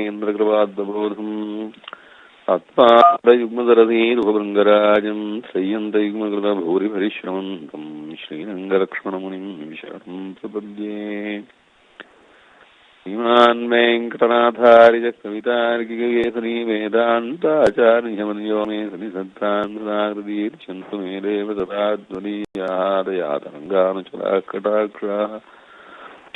இந்திரகிருபாத்போதம் ஆத்மாயுக்மதரதீருபங்கராஜம் சையந்தயுக்மகிருத பூரி பரிஸ்ரமந்தம் ஸ்ரீரங்கலக்ஷ்மணமுனிம் சரணம் பிரபத்யே. श्रीमान् वेङ्कटनाथार्य कवितार्किकेसरी वेदान्ताचार्यमन्यो मे सन्निधत्तान्धनाकृतीर्चन्तु मे देव तदाद्वनीयादयातरङ्गानुचलाकटाक्षाः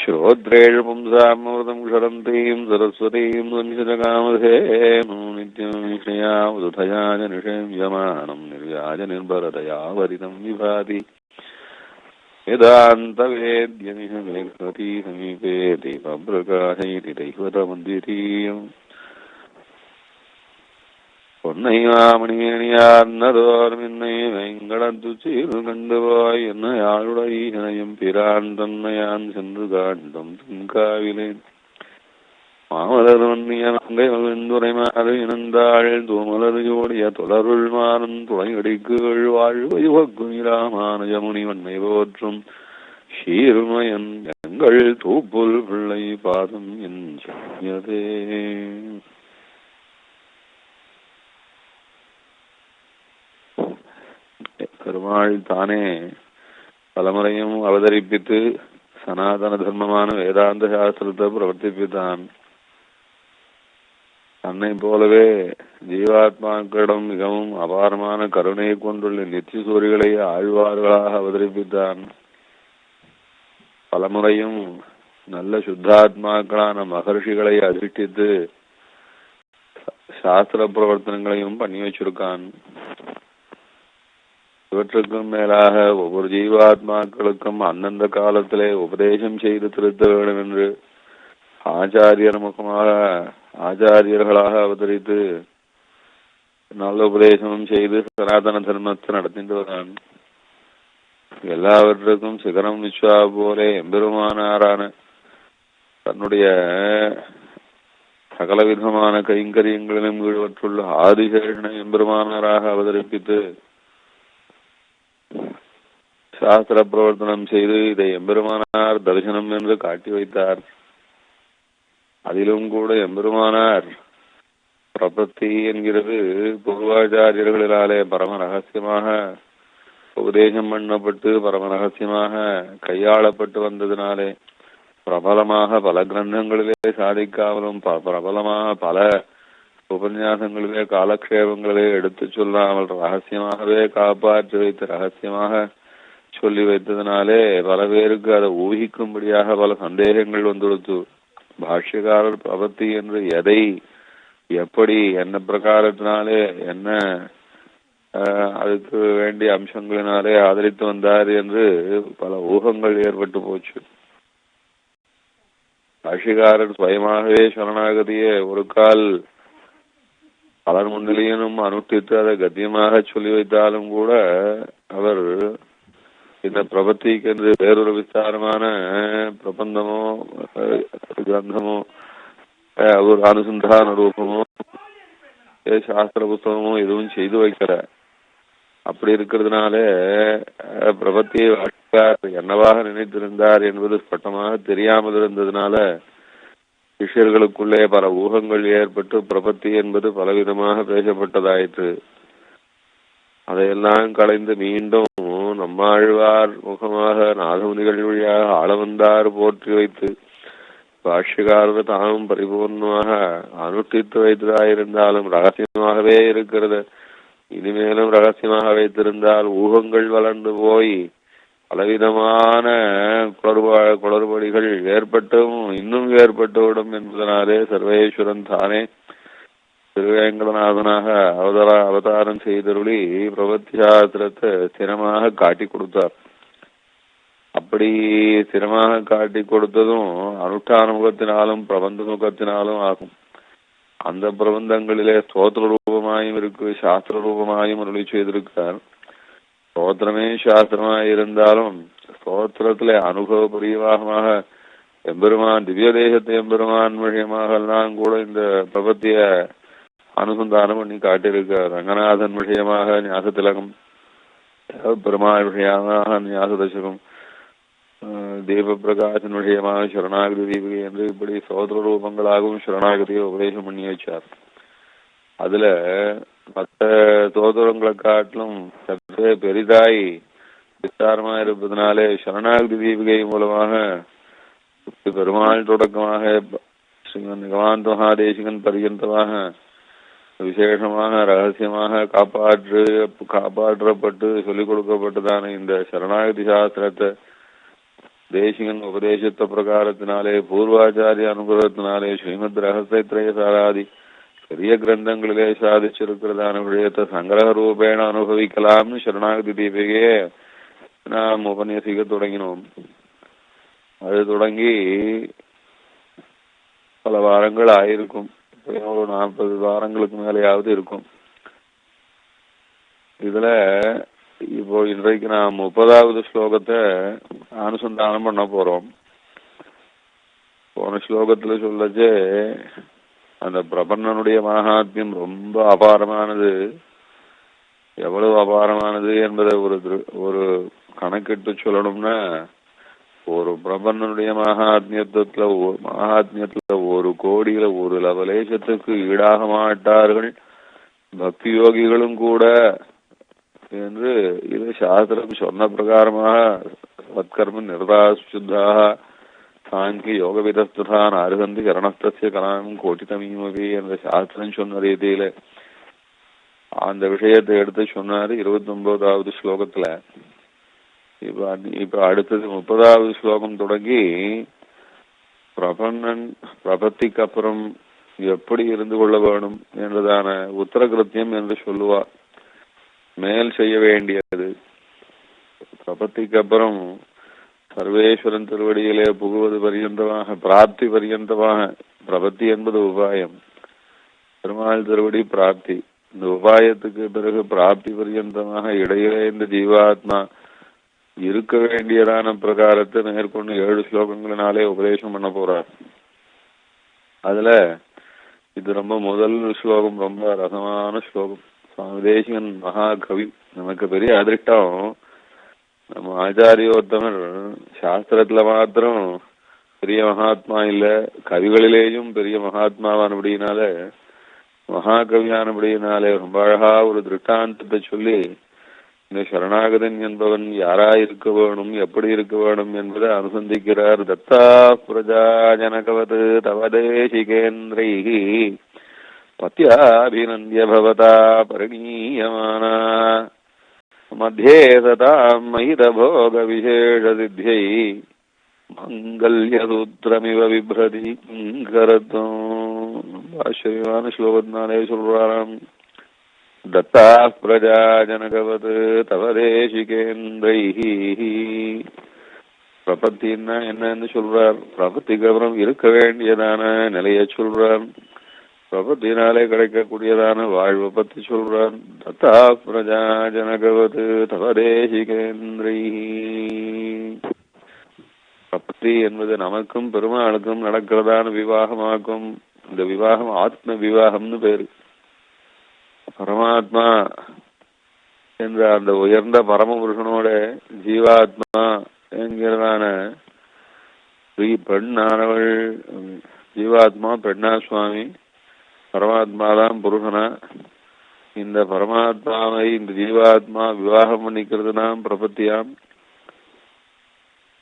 श्रोत्रेषु पुंसामृतं क्षरन्तीं सरस्वतीं वंशजकामधेनु नित्यं श्रेयावधुधया जनिषें यमानं निर्व्याज निर्भरतया वरितं विभाति वेदान्तवेद्यमिह वेङ्कटी समीपे दीपप्रकाशयति दैवतमन्दिरीयम् பொன்னையாமணியணியார்னதோர்மின்னை வெங்கடத்துச்சீர் கண்டுவாய் என்னையாளுடை இணையும் பிரான் தன்னையான் சென்று காண்டும் துன்காவிலேன் மாமலர் வன்னிய நங்கை மகிழ்ந்துரை மாறு இனந்தாள் தூமலர் ஜோடிய தொடருள் மாறும் துணையடிக்கு வாழ்வை வக்குமிராமானுஜமுனி வன்மை போற்றும் ஷீர்மயன் எங்கள் தூப்புல் பிள்ளை பாதம் என் சென்யதே. பெருமாள் தானே பலமுறையும் அவதரிப்பித்து சனாதன தர்மமான வேதாந்த சாஸ்திரத்தை பிரவர்த்திப்பித்தான். தன்னை போலவே ஜீவாத்மாக்களிடம் மிகவும் அபாரமான கருணையை கொண்டுள்ள நித்திய சூரிகளை ஆழ்வார்களாக அவதரிப்பித்தான். பலமுறையும் நல்ல சுத்தாத்மாக்களான மகர்ஷிகளை அதிஷ்டித்து சாஸ்திர பிரவர்த்தனங்களையும் பண்ணி வச்சிருக்கான். இவற்றுக்கும் மேலாக ஒவ்வொரு ஜீவாத்மாக்களுக்கும் அந்தந்த காலத்திலே உபதேசம் செய்து திருத்த வேண்டும் என்று ஆச்சாரியர்களாக அவதரித்து நல்ல உபதேசமும் செய்து சனாதன தர்மத்தை நடத்திட்டு வரான். எல்லாவற்றுக்கும் சிகரம் விஸ்வா போலே எம்பெருமானாரான தன்னுடைய சகலவிதமான கைங்கரியங்களிலும் ஈடுபட்டுள்ள ஆதிசேஷனை எம்பெருமானாராக அவதரிப்பித்து சாஸ்திர பிரவர்த்தனம் செய்து இதை எம்பெருமானார் தரிசனம் என்று காட்டி வைத்தார். அதிலும் கூட எம்பெருமானார் பிரபத்தி என்கிறது பூர்வாச்சாரியர்களினாலே பரம ரகசியமாக உபதேசம் பண்ணப்பட்டு பரம ரகசியமாக கையாளப்பட்டு வந்ததினாலே பிரபலமாக பல கிரந்தங்களிலே சாதிக்காமலும் பிரபலமாக பல உபன்யாசங்களிலே காலக்ஷேபங்களிலே எடுத்து சொல்லாமல் ரகசியமாகவே காப்பாற்றி வைத்து ரகசியமாக சொல்லி வைத்ததினாலே பல பேருக்கு அதை ஊகிக்கும்படியாக பல சந்தேகங்கள் வந்துடுத்து. பாஷ்யக்காரர் பிரபத்தி என்று எதை எப்படி என்ன பிரகாரத்தினாலே என்ன அதுக்கு வேண்டிய அம்சங்களினாலே ஆதரித்து வந்தார் என்று பல ஊகங்கள் ஏற்பட்டு போச்சு. பாஷ்யக்காரர் சுயமாகவே சரணாகதியே ஒரு கால் பலர் முன்னிலையினும் அனுஷ்டித்து அதை கத்தியமாக சொல்லி வைத்தாலும் கூட அவர் இந்த பிரபத்திக்கு என்று வேறொரு விஸ்தாரமான பிரபந்தமோ கிரந்தமோ ஒரு அனுசந்தான ரூபமோ சாஸ்திர புஸ்தகமோ எதுவும் செய்து வைக்கல. அப்படி இருக்கிறதுனால பிரபத்தியை என்னவாக நினைத்திருந்தார் என்பது ஸ்பட்டமாக தெரியாமல் இருந்ததுனால சிஷ்யர்களுக்குள்ளே பல ஊகங்கள் ஏற்பட்டு பிரபத்தி என்பது பலவிதமாக பேசப்பட்டதாயிற்று. அதையெல்லாம் களைந்து மீண்டும் நம்மாழ்வார் முகமாக நாகமுனிகள் வழியாக ஆளவந்தார் போற்றி வைத்து பாஷ்யக்காரர் தானும் பரிபூர்ணமாக அனுஷ்டித்து வைத்ததாயிருந்தாலும் ரகசியமாகவே இருக்கிறது. இனிமேலும் ரகசியமாக வைத்திருந்தால் ஊகங்கள் வளர்ந்து போய் பலவிதமான குளறுபடிகள் ஏற்பட்டும் இன்னும் ஏற்பட்டுவிடும் என்பதனாலே சர்வேஸ்வரன் தானே திருவேங்கடநாதனாக அவதாரம் செய்தருளி பிரபத்தி சாஸ்திரத்தை ஸ்திரமாக காட்டி கொடுத்தார். அப்படி ஸ்திரமாக காட்டி கொடுத்ததும் அனுஷ்டான முகத்தினாலும் பிரபந்த முகத்தினாலும் ஆகும். அந்த பிரபந்தங்களிலே ஸ்தோத்திர ரூபமாயும் இருக்கு, சாஸ்திர ரூபமாயும் அருளி செய்திருக்கார். ஸ்தோத்திரமே சாஸ்திரமாயிருந்தாலும் ஸ்தோத்திரத்திலே அனுபவபூர்வமாக எம்பெருமான் திவ்ய தேசத்தை எம்பெருமான் விஷயமாக எல்லாம் கூட இந்த பிரபத்திய அனுசந்தானம் பண்ணி காட்டியிருக்கார். ரங்கநாதன் விஷயமாக ஞாச திலகம், பெருமாள் விஷயமாக ஞாச தசகம், தீப பிரகாசன் விஷயமாக சரணாகதி தீபிகை என்று இப்படி சோதர ரூபங்களாகவும் சரணாகதியை உபதேசம் பண்ணி வச்சார். அதுல மற்ற சோதரங்களை காட்டிலும் சற்றே பெரிதாய் விஸ்தாரமா இருப்பதனாலே சரணாகதி தீபிகை மூலமாக பெருமாள் தொடக்கமாக நிகமாந்த மகாதேசிகன் பர்யந்தமாக விசேஷமாக ரகசியமாக காப்பாற்றப்பட்டு சொல்லிக் கொடுக்கப்பட்டதான இந்த சரணாகதி சாஸ்திரத்தை தேசிகன் உபதேசத்த பிரகாரத்தினாலே பூர்வாச்சாரிய அனுகிரகத்தினாலே ஸ்ரீமத் ரகசியத்ரய சாராதி பெரிய கிரந்தங்களிலே சாதிச்சிருக்கிறதான விஷயத்தை சங்கிரக ரூபேண அனுபவிக்கலாம்னு சரணாகதி தீபிகையே நாம் உபன்யசிக்க தொடங்கினோம். அது தொடங்கி பல வாரங்கள் ஆயிருக்கும். ஒரு 40 வாரங்களுக்கு மேலேயாவது இருக்கும். இதுல இப்போ இன்றைக்கு நாம் 30வது ஸ்லோகத்தை அனுசந்தானம் பண்ண போறோம். போன ஸ்லோகத்துல சொல்லச்சே அந்த பிரபன்னனுடைய மகாத்மியம் ரொம்ப அபாரமானது. எவ்வளவு அபாரமானது என்பதை ஒரு கணக்கிட்டு சொல்லணும்னா, ஒரு பிரபன்னனுடைய மகாத்மியத்துல 1 கோடியில 1 லவலேசத்துக்கு ஈடாக மாட்டார்கள் பக்தி யோகிகளும் கூட என்று இது சாஸ்திரம் சொன்ன பிரகாரமாக சத்கர்ம நிர்தாசுத்தாக சாங்கி யோக விதஸ்தான் அருகந்தி கரணஸ்திய கலாம் கோட்டிதமீமவி என்ற சாஸ்திரம் சொன்ன ரீதியில அந்த விஷயத்தை எடுத்து சொன்னாரு 29வது ஸ்லோகத்துல. இப்ப அடுத்தது 30வது ஸ்லோகம் தொடங்கி பிரபன்னன் பிரபத்திக்கு அப்புறம் எப்படி இருந்து கொள்ள வேணும் என்றதான உத்தரகிருத்தியம் என்று சொல்லுவா. மேல் செய்ய வேண்டியது பிரபத்திக்கு அப்புறம் சர்வேஸ்வரன் திருவடியிலே புகுவது பரியந்தமாக பிராப்தி பரியந்தமாக. பிரபத்தி என்பது உபாயம், பெருமாள் திருவடி பிராப்தி. இந்த உபாயத்துக்கு பிறகு பிராப்தி பரியந்தமாக இடையிலே இந்த ஜீவாத்மா இருக்க வேண்டியதான பிரகாரத்தை மேற்கொண்டு 7 ஸ்லோகங்களினாலே உபதேசம் பண்ண போறார். அதுல இது ரொம்ப முதல் ஸ்லோகம், ரொம்ப ரசமான ஸ்லோகம். சுவாமி தேசிகன் மகாகவி. நமக்கு பெரிய அதிர்ஷ்டம், நம்ம ஆச்சாரியோத்தமர் சாஸ்திரத்துல மாத்திரம் பெரிய மகாத்மா இல்ல, கவிகளிலேயும் பெரிய மகாத்மாவானபடியினால மகாகவியானபடியினாலே ரொம்ப அழகா ஒரு திருஷ்டாந்தத்தை சொல்லி இந்த சரணாகதன் என்பவன் யாராயிருக்க வேணும், எப்படி இருக்க வேணும் என்பதை அனுசந்திக்கிறார். தத்தா பிரஜா ஜனகவது தவதேசிகேந்திரை பத்யாபிநந்திய பவதா பரிணீயமானா மத்தியே ததாம் மயிதபோக விசேஷ சித்தியை மங்கல்யசூத்திரமிவ விப்ரதி கரத்தும். ஆச்சரியமான ஸ்லோகத்தினாலே சொல்றாராம். தத்தா பிரஜா ஜனகவது தவதேசிகேந்திரை. பிரபத்தின்னா என்னன்னு சொல்றார். பிரபத்திக்கு அப்புறம் இருக்க வேண்டியதான நிலையை சொல்றார். பிரபத்தினாலே கிடைக்கக்கூடியதான வாழ்வை பத்தி சொல்றார். தத்தா பிரஜா ஜனகவது தவதேசிகேந்திரை. பிரபத்தி என்பது நமக்கும் பெருமாளுக்கும் நடக்கிறதான விவாகமாக்கும். இந்த விவாகம் ஆத்ம விவாகம்னு பேரு. பரமாத்மா என்ற அந்த உயர்ந்த பரமபுருஷனோட ஜீவாத்மா என்கிறதான பெண்ணானவள். ஜீவாத்மா பெண்ணா சுவாமி, பரமாத்மா தான் புருஷனா. இந்த பரமாத்மாவை இந்த ஜீவாத்மா விவாகம் பண்ணிக்கிறதுனா பிரபத்தியாம்.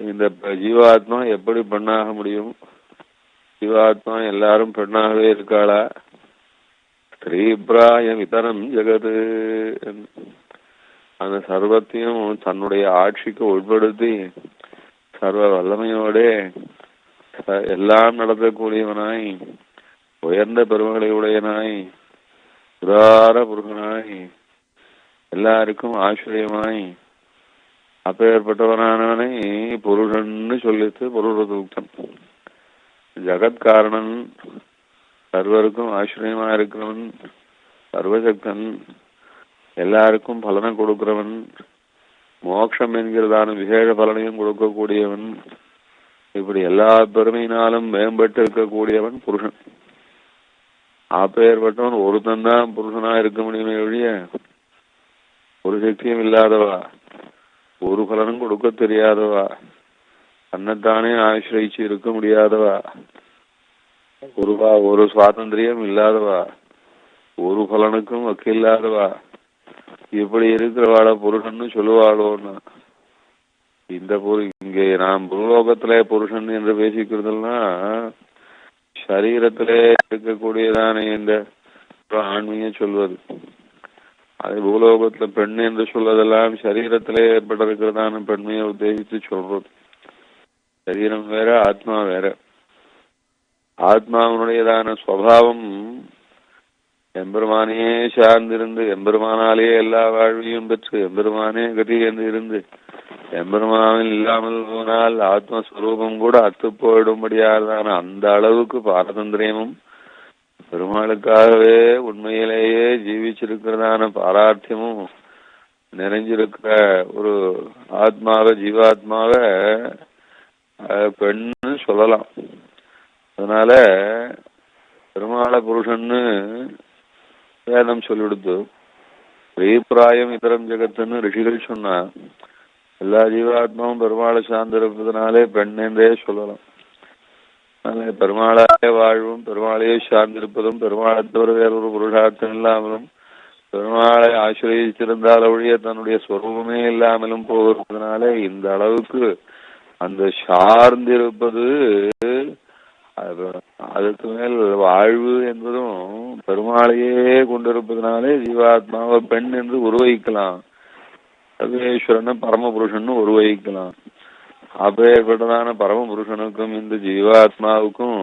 இந்த ஜீவாத்மா எப்படி பெண்ணாக முடியும்? ஜீவாத்மா எல்லாரும் பெண்ணாகவே இருக்காளா? ஸ்ரீபிராயம் இதரம் ஜெகது. அந்த சர்வத்தையும் தன்னுடைய ஆட்சிக்கு உட்படுத்தி சர்வ வல்லமையோட எல்லாம் நடத்தக்கூடியவனாய், உயர்ந்த பெருமகளை உடையனாய், உதார புருஷனாய், எல்லாருக்கும் ஆச்சரியமாய் அப்பேற்பட்டவனானவனை புருஷன்னு சொல்லித்து புருஷதூக்தன். ஜகத்காரணன், சர்வருக்கும் ஆச்சரியமா இருக்கிறவன், சர்வசக்தன், எல்லாருக்கும் பலனை கொடுக்கிறவன், மோட்சம் என்கிறதான விசேஷ பலனையும் கொடுக்கக்கூடியவன், இப்படி எல்லா பெருமையினாலும் மேம்பட்டு இருக்கக்கூடியவன் புருஷன். அப்பேற்பட்டவன் ஒருத்தன் தான் புருஷனா இருக்க முடியுமே ஒழிய ஒரு சக்தியும் இல்லாதவா, ஒரு பலனும் கொடுக்க தெரியாதவா, தன்னைத்தானே ஆசிரியிச்சு இருக்க முடியாதவா, ஒரு சுவாதந்திரியம் இல்லாதவா, ஒரு பலனுக்கும் வக்கில்லாதவா, இப்படி இருக்கிறவாள புருஷன்னு சொல்லுவாளோன்னு. இந்த இங்கே நாம் பூலோகத்திலே புருஷன் என்று பேசிக்கிறதுனா சரீரத்திலே இருக்கக்கூடியதான இந்த ஆண்மையை சொல்வது. அது பூலோகத்துல பெண் என்று சொல்வதெல்லாம் சரீரத்திலே ஏற்பட்டிருக்கிறதான பெண்மையை உத்தேசித்து சொல்றது. சரீரம் வேற, ஆத்மா வேற. ஆத்மாவனுடையதான சுவாவம் எம்பெருமானையே சார்ந்திருந்து எம்பெருமானாலேயே எல்லா வாழ்வையும் பெற்று எம்பெருமானே கதி என்று இருந்து எம்பெருமானில் இல்லாமல் போனால் ஆத்மஸ்வரூபம் கூட அத்து போயிடும்படியாதான அந்த அளவுக்கு பாரதந்திரியமும் பெருமாளுக்காகவே உண்மையிலேயே ஜீவிச்சிருக்கிறதான பாரார்த்தியமும் நிறைஞ்சிருக்கிற ஒரு ஆத்மாவை, ஜீவாத்மாவை பெண்ணு சொல்லலாம். அதனால பெருமாள புருஷன்னு வேதம் சொல்லிடுத்து. ஸ்ரீபிராயம் இதரம் ஜெகத்துன்னு ரிஷிகள் சொன்னா எல்லா ஜீவாத்மாவும் பெருமாளை சார்ந்திருப்பதனாலே பெண் என்றே சொல்லலாம். பெருமாளாய வாழ்வும் பெருமாளையே சார்ந்திருப்பதும் பெருமாளை தவிர வேறொரு புருஷார்த்தம் இல்லாமலும் பெருமாளை ஆசிரியச்சிருந்தால் ஒழிய தன்னுடைய ஸ்வரூபமே இல்லாமலும் போகிறதுனால இந்த அளவுக்கு அந்த சார்ந்திருப்பது, அதுக்கு மேல் வாழ்வு என்பதும் பெருமாளையே கொண்டிருப்பதனாலே ஜீவாத்மாவை பெண் என்று உருவகிக்கலாம். சர்வேஸ்வரனை பரமபுருஷன் உருவகிக்கலாம். அப்பேற்பட்டதான பரமபுருஷனுக்கும் இந்த ஜீவாத்மாவுக்கும்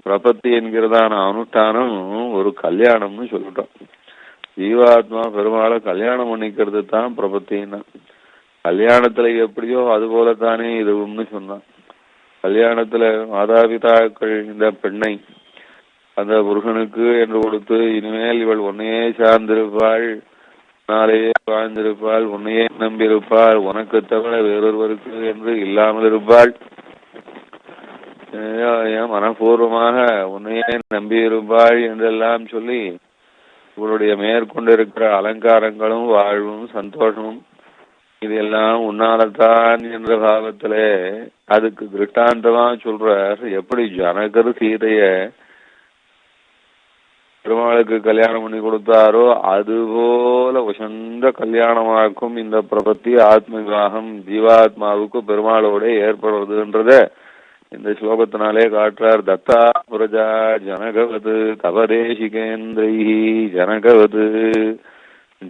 பிரபத்தி என்கிறதான அனுஷ்டானம் ஒரு கல்யாணம்னு சொல்லிட்டோம். ஜீவாத்மா பெருமாளை கல்யாணம் பண்ணிக்கிறது தான் பிரபத்தின்னா. கல்யாணத்துல எப்படியோ அது போலத்தானே இதுவும்னு சொன்னான். கல்யாணத்துல மாதாபிதாக்கள் இந்த பெண்ணை அந்த புருஷனுக்கு என்று கொடுத்து இனிமேல் இவள் உன்னையே சார்ந்திருப்பாள், நாளையே வாழ்ந்திருப்பாள், உன்னையே நம்பியிருப்பாள், உனக்கு தவிர வேறொருவருக்கு என்று இல்லாமல் இருப்பாள், மனப்பூர்வமாக உன்னையே நம்பியிருப்பாள் என்றெல்லாம் சொல்லி இவளுடைய மேற்கொண்டிருக்கிற அலங்காரங்களும் வாழ்வும் சந்தோஷமும் இதெல்லாம் உன்னால்தான் என்ற பாவத்திலே அதுக்கு திருஷ்டாந்தமா சொல்றார். எப்படி ஜனகர் சீதைய பெருமாளுக்கு கல்யாணம் பண்ணி கொடுத்தாரோ அதுபோல உசந்த கல்யாணமாக்கும் இந்த பிரபத்தி ஆத்ம விவாகம் ஜீவாத்மாவுக்கு பெருமாளோட ஏற்படுறதுன்றத இந்த ஸ்லோகத்தினாலே காட்டுறார். தத்தா புரஜா ஜனகவது தவதேசிகேந்திரை ஜனகவது,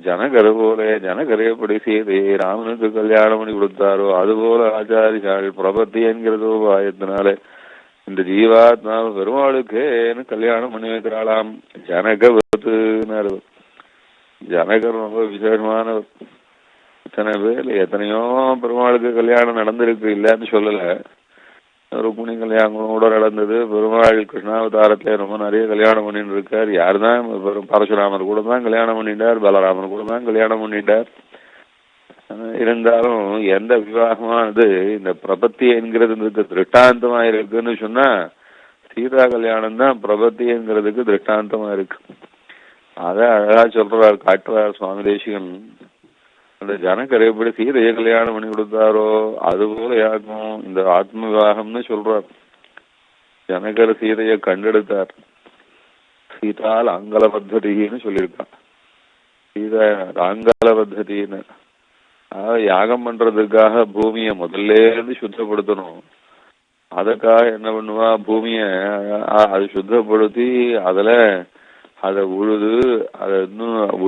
ஜனகர் போல ஜனகர் எப்படி சீதை ராமனுக்கு கல்யாணம் பண்ணி கொடுத்தாரோ அதுபோல ஆச்சாரியால் பிரபத்தி என்கிறது உபாயத்தினாலே இந்த ஜீவாத்மாவை பெருமாளுக்கேன்னு கல்யாணம் பண்ணி வைக்கிறாளாம். ஜனகவத்துனார். ஜனகர் ரொம்ப விசேஷமானவர். இத்தனை பேர் எத்தனையோ பெருமாளுக்கு கல்யாணம் நடந்திருக்கு, இல்லன்னு சொல்லல. ருக்மிணி கல்யாணம் கூட நடந்தது. பெருமாள் கிருஷ்ணாவதாரத்துல ரொம்ப நிறைய கல்யாணம் பண்ணிட்டு இருக்கார். யாருதான் பரசுராமர் கூட தான் கல்யாணம் பண்ணிட்டார், பலராமர் கூட தான் கல்யாணம் பண்ணிட்டார். இருந்தாலும் எந்த விவாகமானது இந்த பிரபத்தி என்கிறதுக்கு திருஷ்டாந்தமா இருக்குன்னு சொன்னா சீதா கல்யாணம் தான் பிரபத்தி என்கிறதுக்கு திருஷ்டாந்தமா இருக்கு. அத அழகா சொல்றார், காட்டுறார் சுவாமி தேசிகன். அந்த ஜனகர் எப்படி சீதையை கல்யாணம் பண்ணி கொடுத்தாரோ அதுபோல யாருக்கும் இந்த ஆத்ம விவாகம்னு சொல்றார். ஜனகர் சீதையை கண்டெடுத்தார். சீதால் அங்கல பத்ததின்னு சொல்லியிருக்கான். சீதா அங்கல பத்ததின்னு யாகம் பண்றதுக்காக பூமியை முதல்ல இருந்து சுத்தப்படுத்தணும். அதுக்காக என்ன பண்ணுவா, பூமிய அது சுத்தப்படுத்தி அதை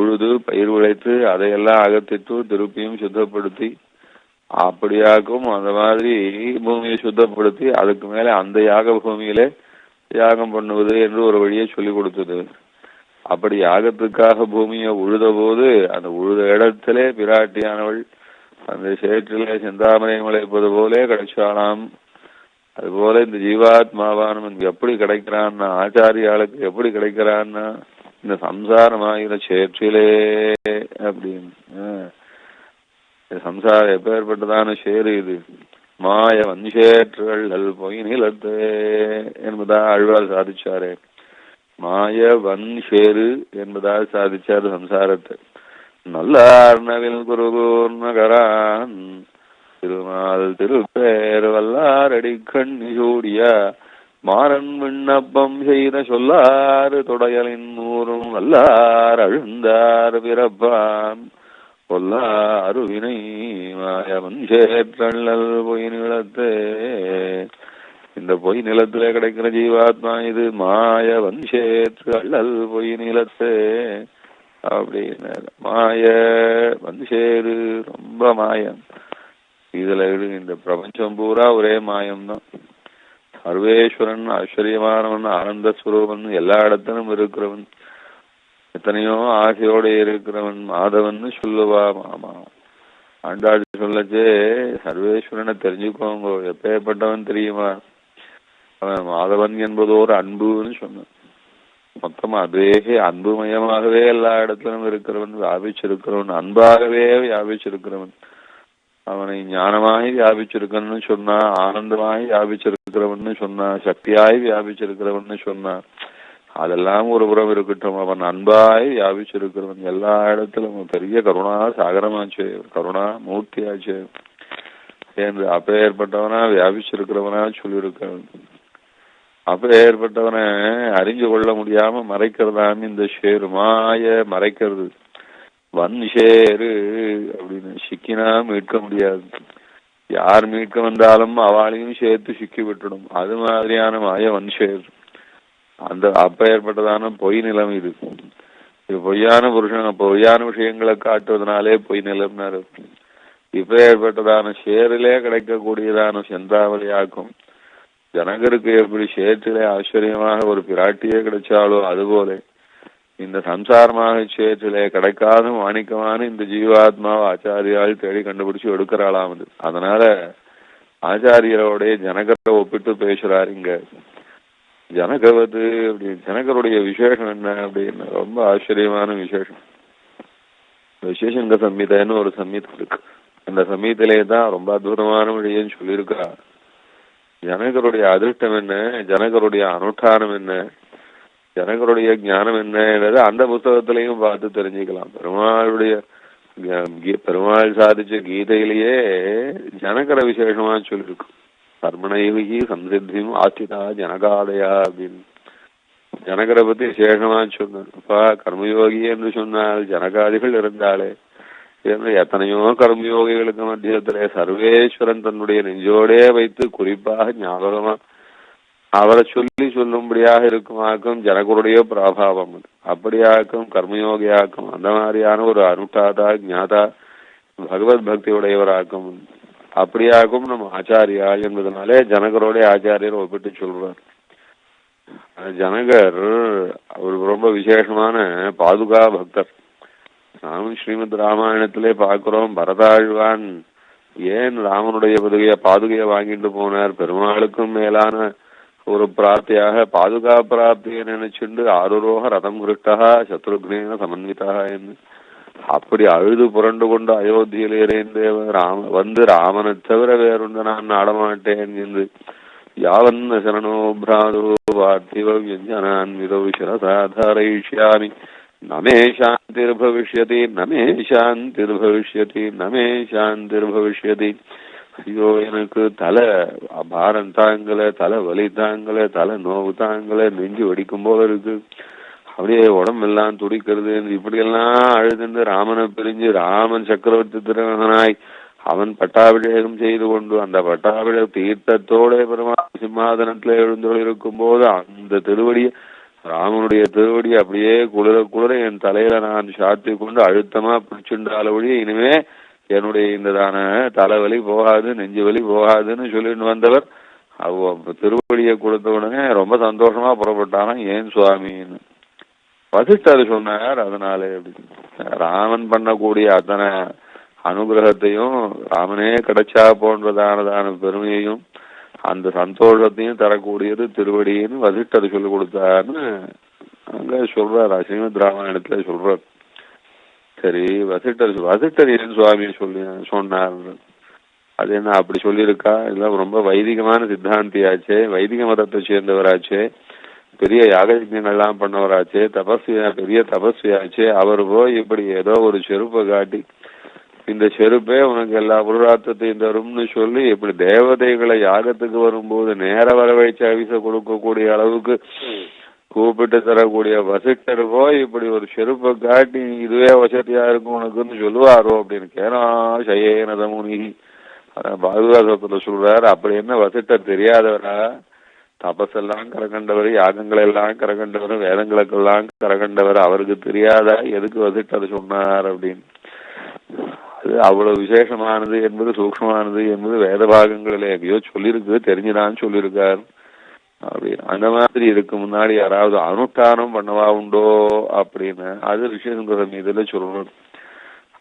உழுது பயிர் விளைத்து அதையெல்லாம் அகத்திட்டு திருப்பியும் சுத்தப்படுத்தி அப்படியாக்கும். அந்த மாதிரி பூமியை சுத்தப்படுத்தி அதுக்கு மேல அந்த யாக பூமியில யாகம் பண்ணுவது என்று ஒரு வழியை சொல்லி கொடுத்தது. அப்படி யாகத்துக்காக பூமியை உழுத போது அந்த உழுத இடத்திலே பிராட்டியானவள் அந்த சேற்றிலே செந்தாமரை முளைப்பது போலே கிடைச்சாலாம். அதுபோல இந்த ஜீவாத்மாவானவன் எப்படி கிடைக்கிறான்னா, ஆச்சாரியாளுக்கு எப்படி கிடைக்கிறான்னா இந்த சம்சாரமாகிற சேற்றிலே அப்படின்னு. சம்சாரம் எப்பேற்பட்டதான சேரு இது, மாய வன்சேற்றுகள் அல் பொய் நிலத்தே என்பதா அழ்வார் சாதிச்சாரே. மாய வன் சேரு என்பதாக சாதிச்சாரு சம்சாரத்தை. நல்லார்னவில் குருகூர் நகரான் திருமால் திருப்பேர் வல்லாரடி கண்ணி சூடிய மாறன் விண்ணப்பம் செய்த சொல்லாறு தொடையலின் நூறும் வல்லார் அழுந்தார் பிறப்பான் பொல்லா அருவினை மாயவன் சேற்றள்ளல் பொய் நிலத்தே. இந்த பொய் நிலத்திலே கிடைக்கிற ஜீவாத்மா இது மாயவன் சேற்று அள்ளல் பொய் நிலத்தே அப்படின்னு. மாய வன்சேரு ரொம்ப மாயம். இதுல இந்த பிரபஞ்சம் பூரா ஒரே மாயம்தான். சர்வேஸ்வரன் ஆச்சரியமானவன் ஆனந்த ஸ்வரூபன் எல்லா இடத்திலும் இருக்கிறவன் எத்தனையோ ஆசையோடு இருக்கிறவன் மாதவன் சொல்லுவா மாமா. ஆண்டாள் சொல்லச்சே சர்வேஸ்வரனை தெரிஞ்சுக்கோங்க, எப்பேற்பட்டவன் தெரியுமா, அவன் மாதவன் என்பதோர் அன்புன்னு சொன்னான். மொத்தமா அதே அன்புமயமாகவே எல்லா இடத்திலும் இருக்கிறவன், வியாபிச்சிருக்கிறவன், அன்பாகவே வியாபிச்சிருக்கிறவன். அவனை ஞானமாய் வியாபிச்சிருக்கன்னு சொன்னா, ஆனந்தமாய் வியாபிச்சிருக்கிறவன்னு சொன்னா, சக்தியாய் வியாபிச்சிருக்கிறவன்னு சொன்னா, அதெல்லாம் ஒரு புறம் இருக்கட்டும். அவன் அன்பாய் வியாபிச்சிருக்கிறவன் எல்லா இடத்திலும். பெரிய கருணா சாகரமாச்சு, கருணா மூர்த்தியாச்சு என்று அப்பேற்பட்டவனா வியாபிச்சிருக்கிறவனா சொல்லியிருக்கிறவன். அப்ப ஏற்பட்டவனை அறிஞ்சு கொள்ள முடியாம மறைக்கிறதாம் இந்த ஷேரு. மாய மறைக்கிறது. வன் ஷேரு அப்படின்னு சிக்கினா மீட்க முடியாது. யார் மீட்க வந்தாலும் அவளையும் சேர்த்து சிக்கி விட்டுடும். அது மாதிரியான மாய வன் ஷேர். அந்த அப்ப ஏற்பட்டதான பொய் நிலம் இது. இது பொய்யான புருஷன் பொய்யான விஷயங்களை காட்டுவதனாலே பொய் நிலம்னாரு. இப்ப ஏற்பட்டதான ஷேரிலே கிடைக்கக்கூடியதான செந்தாவளியாக்கும். ஜனகருக்கு எப்படி சேற்றிலே ஆச்சரியமாக ஒரு பிராட்டியே கிடைச்சாலோ அதுபோல இந்த சம்சாரமாக சேற்றிலே கிடைக்காத மாணிக்கமான இந்த ஜீவாத்மாவை ஆச்சாரியால் தேடி கண்டுபிடிச்சு எடுக்கிறாளாம். அதனால ஆச்சாரியரோடைய ஜனகரை ஒப்பிட்டு பேசுறாரு இங்க. ஜனகவது அப்படி ஜனகருடைய விசேஷம் என்ன அப்படின்னு ரொம்ப ஆச்சரியமான விசேஷம். விசேஷங்க சம்ஹிதைன்னு ஒரு சம்ஹிதை இருக்கு. அந்த சம்ஹிதையிலே தான் ரொம்ப அற்புதமான வழியன்னு சொல்லியிருக்கா. ஜனகருடைய அதிர்ஷ்டம் என்ன, ஜனகருடைய அனுஷ்டானம் என்ன, ஜனகருடைய ஞானம் என்னது அந்த புத்தகத்திலையும் பார்த்து தெரிஞ்சுக்கலாம். பெருமாள் சாதிச்ச கீதையிலேயே ஜனகர விசேஷமா சொல்லிருக்கு. கர்மணைவி சம்சித்தியும் ஆஸ்திதா ஜனகாதயா அப்படின்னு ஜனகரை பத்தி விசேஷமா சொன்னார். அப்பா கர்மயோகி என்று சொன்னால் ஜனகாதிகள் இருந்தாலே எத்தனையோ கர்மயோகிகளுக்கு மத்தியத்திலே சர்வேஸ்வரன் தன்னுடைய நெஞ்சோடே வைத்து குறிப்பாக ஞாபகமா அவரை சொல்லி சொல்லும்படியாக இருக்குமாக்கும் ஜனகருடைய பிராபாவம். அப்படியாக்கும் கர்மயோகியாக்கும் அந்த மாதிரியான ஒரு அனுஷ்டாதா ஞாதா பகவத் பக்தி உடையவராக்கும். அப்படியாக்கும் நம்ம ஆச்சாரியா என்பதனாலே ஜனகரோடைய ஆச்சாரியர் ஒப்பிட்டு சொல்றார். ஜனகர் அவர் ரொம்ப விசேஷமான பாதுகா பக்தர். நாமும் ஸ்ரீமத் ராமாயணத்திலே பார்க்கிறோம். பரதாழ்வான் ஏன் ராமனுடைய பாதுகையை வாங்கிட்டு போனார்? பெருமாளுக்கும் மேலான ஒரு பிரார்த்தியாக பாதுகா பிராப்தியை நினைச்சுண்டு ஆருரோக ரதம் கிருஷ்டா சத்ருக்னேன சமன்விதா என்று அப்படி அழுது புரண்டு கொண்டு அயோத்தியிலேருந்து வந்து ராமனை தவிர வேறொன்று நான் நாடமாட்டேன் என்று யாவன் சரணோ பிராதோ பார்த்திவ வியஞ்சனான் விதோ சிரசாதாரயிஷ்யாமி நமே சாந்திர்பவிஷ்யதி நமே சாந்திர்பவிஷ்யதி நமே சாந்திர்பவிஷ்யதி. ஐயோ எனக்கு தலை பாரம் தாங்கல, தலை வலி தாங்கல, தலை நோவு தாங்கல, நெஞ்சு வடிக்கும் போல இருக்கு, அப்படியே உடம்பெல்லாம் துடிக்கிறது. இப்படியெல்லாம் அழுதுண்டு ராமனை பிரிஞ்சு ராமன் சக்கரவர்த்தி திருமகனாய் அவன் பட்டாபிஷேகம் செய்து கொண்டு அந்த பட்டாபிஷேக தீர்த்தத்தோட பெருமாள் சிம்மாதனத்துல எழுந்தோடு இருக்கும் போது அந்த திருவடியை ராமனுடைய திருவடி அப்படியே குளிர குளிர என் தலையில நான் சாத்தி கொண்டு அழுத்தமா பிடிச்சுண்டால ஒழிய இனிமே என்னுடைய இந்ததான தலைவலி போகாது, நெஞ்சு வலி போகாதுன்னு சொல்லிட்டு வந்தவர் திருவடியை கொடுத்த உடனே ரொம்ப சந்தோஷமா புறப்பட்டானா. ஏன் சுவாமின்னு வசிஷ்டர் சொன்னார். அதனாலே ராமன் பண்ணக்கூடிய அத்தனை அனுகிரகத்தையும் ராமனே கிடைச்சா போன்றதானதான பெருமையையும் அந்த சந்தோஷத்தையும் தரக்கூடியது திருவடின்னு வசிஷ்டர் சொல்லிக் கொடுத்தாருன்னு அங்க சொல்றார். ஸ்ரீமத் ராமாயணத்துல சொல்றார். சரி, வசிஷ்டர் ஏன் சுவாமி சொன்னார்? அது என்ன அப்படி சொல்லியிருக்கா? இல்ல ரொம்ப வைதிகமான சித்தாந்தியாச்சே, வைதிக மதத்தை சேர்ந்தவராச்சே, பெரிய யாகயஜ்ஞங்கள்லாம் பண்ணவராச்சே, பெரிய தபஸ்வியாச்சே, அவர் போய் இப்படி ஏதோ ஒரு செருப்பை காட்டி இந்த செருப்பே உனக்கு எல்லா புருஷார்த்தத்தையும் தரும்னு சொல்லி இப்படி தேவதைகளை யாகத்துக்கு வரும்போது நேர வர வைச்சு அவிச கொடுக்கக்கூடிய அளவுக்கு கூப்பிட்டு தரக்கூடிய வசிஷ்டர் போய் இப்படி ஒரு செருப்பை காட்டி இதுவே வசதியா இருக்கும் உனக்குன்னு சொல்லுவாரோ அப்படின்னு கேனா சயேனதமுனி பாதுகாசத்துல சொல்றாரு. அப்படி என்ன வசிஷ்டர் தெரியாதவரா? தபஸெல்லாம் கரகண்டவர், யாகங்கள் எல்லாம் கரகண்டவர், வேதங்களுக்கெல்லாம் கரகண்டவர், அவருக்கு தெரியாதா எதுக்கு வசிஷ்டர் சொன்னார் அப்படின்னு? அது அவ்வளவு விசேஷமானது என்பது சூக்ஷ்மமானது என்பது வேத பாகங்களிலே எங்கேயோ சொல்லியிருக்கு, தெரிஞ்சுதான் சொல்லியிருக்கார் அப்படின்னு. அந்த மாதிரி இதுக்கு முன்னாடி யாராவது அனுஷ்டானம் பண்ணவா உண்டோ அப்படின்னு அது ரிஷிசங்கர மீதுல சொல்லணும்.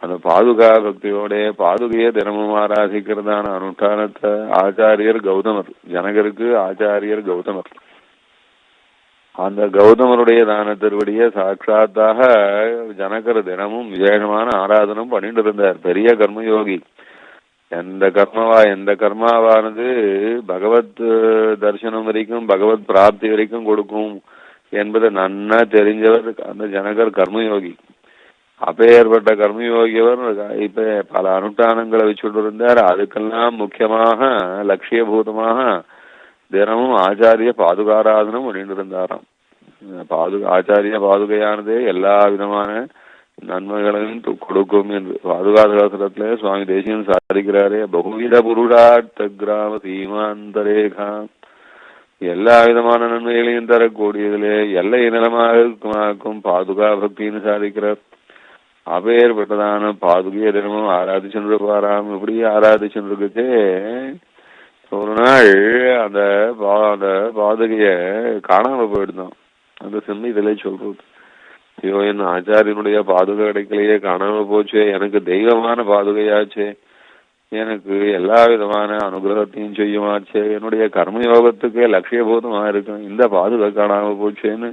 அந்த பாதுகா பக்தியோட பாதுகைய தினமும் ஆராதிக்கிறதான அனுஷ்டானத்தை ஆச்சாரியர் கௌதமர், ஜனகருக்கு ஆச்சாரியர் கௌதமர். அந்த கௌதமருடைய தான திருவடிய சாட்சாத்தாக ஜனகர் தினமும் விசேஷமான ஆராதனம் பண்ணிட்டு இருந்தார். பெரிய கர்மயோகி. எந்த கர்மாவானது பகவத் தரிசனம் வரைக்கும் பகவத் பிராப்தி வரைக்கும் கொடுக்கும் என்பதை நன்னா தெரிஞ்சவர் அந்த ஜனகர் கர்மயோகி. அப்பேற்பட்ட கர்மயோகியவர் இப்ப பல அனுஷ்டானங்களை வச்சுட்டு இருந்தார். அதுக்கெல்லாம் முக்கியமாக லட்சியபூதமாக தினமும் ஆச்சாரிய பாதுகாராதனம் பண்ணிட்டு இருந்தாராம். ஆச்சாரிய பாதுகையானது எல்லா விதமான நன்மைகளையும் கொடுக்கும் என்று பாதுகாசாஸ்திரத்திலே சுவாமி தேசிகன் சாதிக்கிறாரே, பகுவித புருஷார்த்த கிராம சீமாந்தரேகா, எல்லா விதமான நன்மைகளையும் தரக்கூடியதிலே எல்லை நிலமாக்கும் பாதுகா பக்தின்னு சாதிக்கிறார். அப்பேற்பட்டதான பாதுகையை தினமும் ஆராதிச்சுருப்பாராம். இப்படி ஆராதிச்சுருக்குச்சே ஒரு நாள் அந்த பாதுகைய காணாம போயிடுதான். அந்த சிம்மி இதிலே சொல்றது, ஐயோ என் ஆச்சாரியனுடைய பாதுகை கிடைக்கலையே, காணாம போச்சே, எனக்கு தெய்வமான பாதுகையாச்சே, எனக்கு எல்லா விதமான அனுகிரகத்தையும் செய்யுமாச்சே, என்னுடைய கர்மயோகத்துக்கே லட்சியபூதமா இருக்கும், இந்த பாதுகை காணாம போச்சேன்னு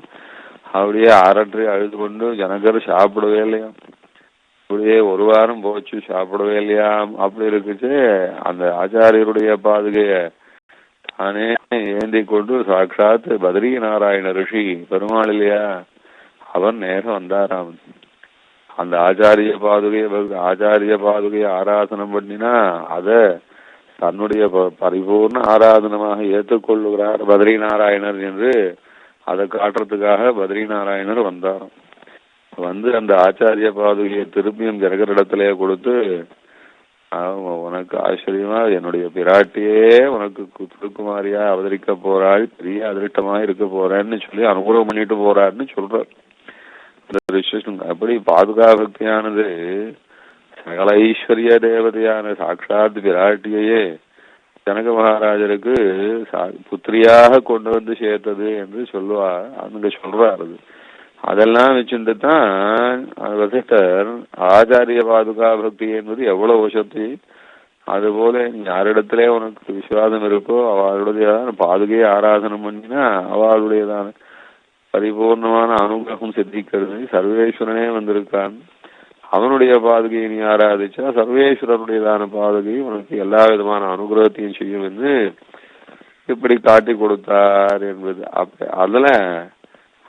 அப்படியே அரற்றி அழுது கொண்டு ஜனகர் சாப்பிடவே இல்லையா. அப்படியே ஒரு வாரம் போச்சு, சாப்பிடவே இல்லையா. அப்படி இருக்குச்சு. அந்த ஆச்சாரியருடைய பாதுகைய தானே ஏந்தி கொண்டு சாட்சாத் பத்ரி நாராயண ரிஷி பெருமாள் இல்லையா, அவன் நேரம் வந்தாராம். அந்த ஆச்சாரிய பாதுகையை ஆராதனம் பண்ணினா அத தன்னுடைய பரிபூர்ண ஆராதனமாக ஏற்றுக்கொள்ளுகிறார் பத்ரி நாராயணர் என்று அதை காட்டுறதுக்காக பத்ரி நாராயணர் வந்தாராம். வந்து அந்த ஆச்சாரிய பாதுகையை திருப்பியும் ஜனகரிடத்திலே கொடுத்து, உனக்கு ஆச்சரியமா என்னுடைய பிராட்டியே உனக்கு திருக்குமாரியா அவதரிக்க போறாள், பெரிய அதிருஷ்டமா இருக்க போறேன்னு சொல்லி அனுகிரகம் பண்ணிட்டு போறாருன்னு சொல்றார். அப்படி பாதுகா பக்தியானது சகல ஐஸ்வர்ய தேவதையான சாட்சாத் பிராட்டியையே ஜனக மகாராஜருக்கு புத்திரியாக கொண்டு வந்து சேர்த்தது என்று சொல்லுவார். அங்க சொல்றாரு. அதெல்லாம் வச்சுட்டு தான் வசிஷ்டர் ஆச்சாரிய பாதுகா பக்தி என்பது எவ்வளவு வசதி, அதுபோல யாரிடத்திலே உனக்கு விசுவாசம் இருக்கோ அவளுடையதான பாதுகையை ஆராதனம் பண்ணினா அவளுடையதான பரிபூர்ணமான அனுகிரகம் சித்திக்கிறது. சர்வேஸ்வரனே வந்திருக்கான், அவனுடைய பாதுகையை நீ ஆராதிச்சா சர்வேஸ்வரனுடையதான பாதுகை உனக்கு எல்லா விதமான அனுகிரகத்தையும் செய்யும் என்று இப்படி காட்டி கொடுத்தார் என்பது. அதுல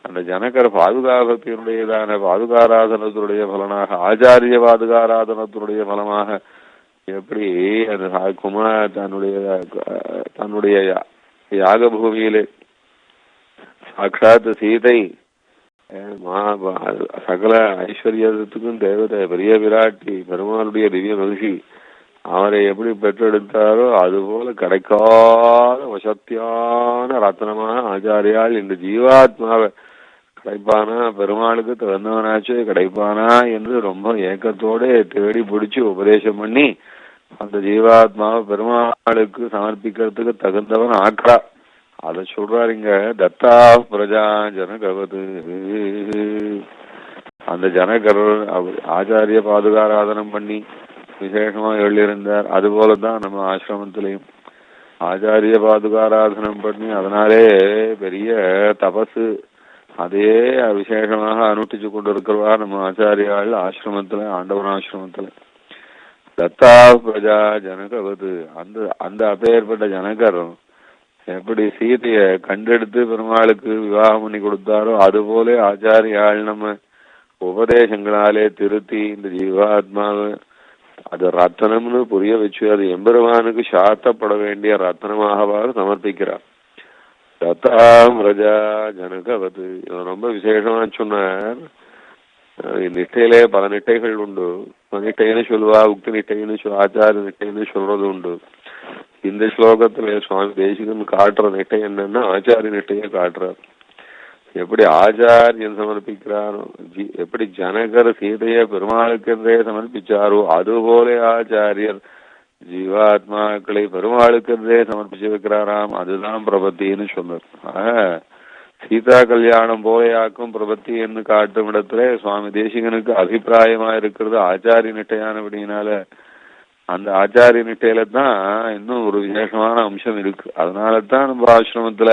அந்த ஜனகர் பாதுகாபக்தியினுடையதான பாதுகாராதனத்தினுடைய பலனாக ஆச்சாரிய பாதுகாராதனத்தினுடைய பலமாக எப்படி அந்த குமார் தன்னுடைய யாக பூமியிலே சாட்சாத் சீதை சகல ஐஸ்வர்யத்துக்கும் தேவதை பெரிய விராட்டி பெருமாளுடைய திவ்ய மகிழ்ச்சி அவரை எப்படி பெற்றெடுத்தாரோ அதுபோல கிடைக்காத வசத்தியான ரத்னமான ஆச்சாரியால் இந்த ஜீவாத்மாவை கிடைப்பானா, பெருமாளுக்கு திறந்தவனாச்சு கிடைப்பானா என்று ரொம்ப ஏக்கத்தோடு தேடி பிடிச்சு உபதேசம் பண்ணி அந்த ஜீவாத்மாவை பெருமாளுக்கு சமர்ப்பிக்கிறதுக்கு தகுந்தவன் ஆக்ரா. அதை சொல்றாருங்க. தத்தா பிரஜா ஜனகவது. அந்த ஜனகர் ஆச்சாரிய பாதுகாராதனம் பண்ணி விசேஷமா எழுதியிருந்தார். அதுபோலதான் நம்ம ஆசிரமத்திலையும் ஆச்சாரிய பாதுகாராதனம் பண்ணி அதனாலே பெரிய தபசு அதே விசேஷமாக அனுஷ்டிச்சு கொண்டு இருக்கிறவா நம்ம ஆச்சாரியாள் ஆசிரமத்துல, ஆண்டவன் ஆசிரமத்துல. தத்தா பிரஜா ஜனகவது. அந்த அப்பேற்பட்ட ஜனகர் எப்படி சீதைய கண்டெடுத்து பெருமாளுக்கு விவாகம் பண்ணி கொடுத்தாரோ அதுபோல ஆச்சாரியாள் நம்ம உபதேசங்களாலே திருத்தி இந்த ஜீவாத்மாவை அது ரத்தனம்னு புரிய வச்சு அது எம்பெருமானுக்கு சாத்தப்பட வேண்டிய ரத்தனமாகவாறு சமர்ப்பிக்கிறார். தத்தாம் ரஜா ஜனகவது. இவன் ரொம்ப விசேஷமா சொன்னார். நிட்டையிலே பல நிட்டைகள் உண்டு. நிட்டைன்னு சொல்லுவா, உக்தி நிட்டைன்னு ஆச்சார நிட்டைன்னு சொல்றது உண்டு. இந்த ஸ்லோகத்துல சுவாமி தேசிகன் காட்டுற நிட்டை என்னன்னா ஆச்சாரிய நிட்டையை காட்டுறார். எப்படி ஆச்சாரியன் சமர்ப்பிக்கிறாரோ, எப்படி ஜனகர் சீதையை பெருமாளுக்கென்றே சமர்ப்பிச்சாரோ அதுபோல ஆச்சாரியர் ஜீவாத்மாக்களை பெருமாளுக்கென்றே சமர்ப்பிச்சு வைக்கிறாராம். அதுதான் பிரபத்தின்னு சொன்னார். சீதா கல்யாணம் போலையாக்கும் பிரபத்தி என்று காட்டும் இடத்துல சுவாமி தேசிகனுக்கு அபிப்பிராயமா இருக்கிறது ஆச்சாரிய நிட்டையானபடினால அந்த ஆச்சாரிய நிட்டையில தான் இன்னும் ஒரு விசேஷமான அம்சம் இருக்கு. அதனாலதான் நம்ம ஆசிரமத்துல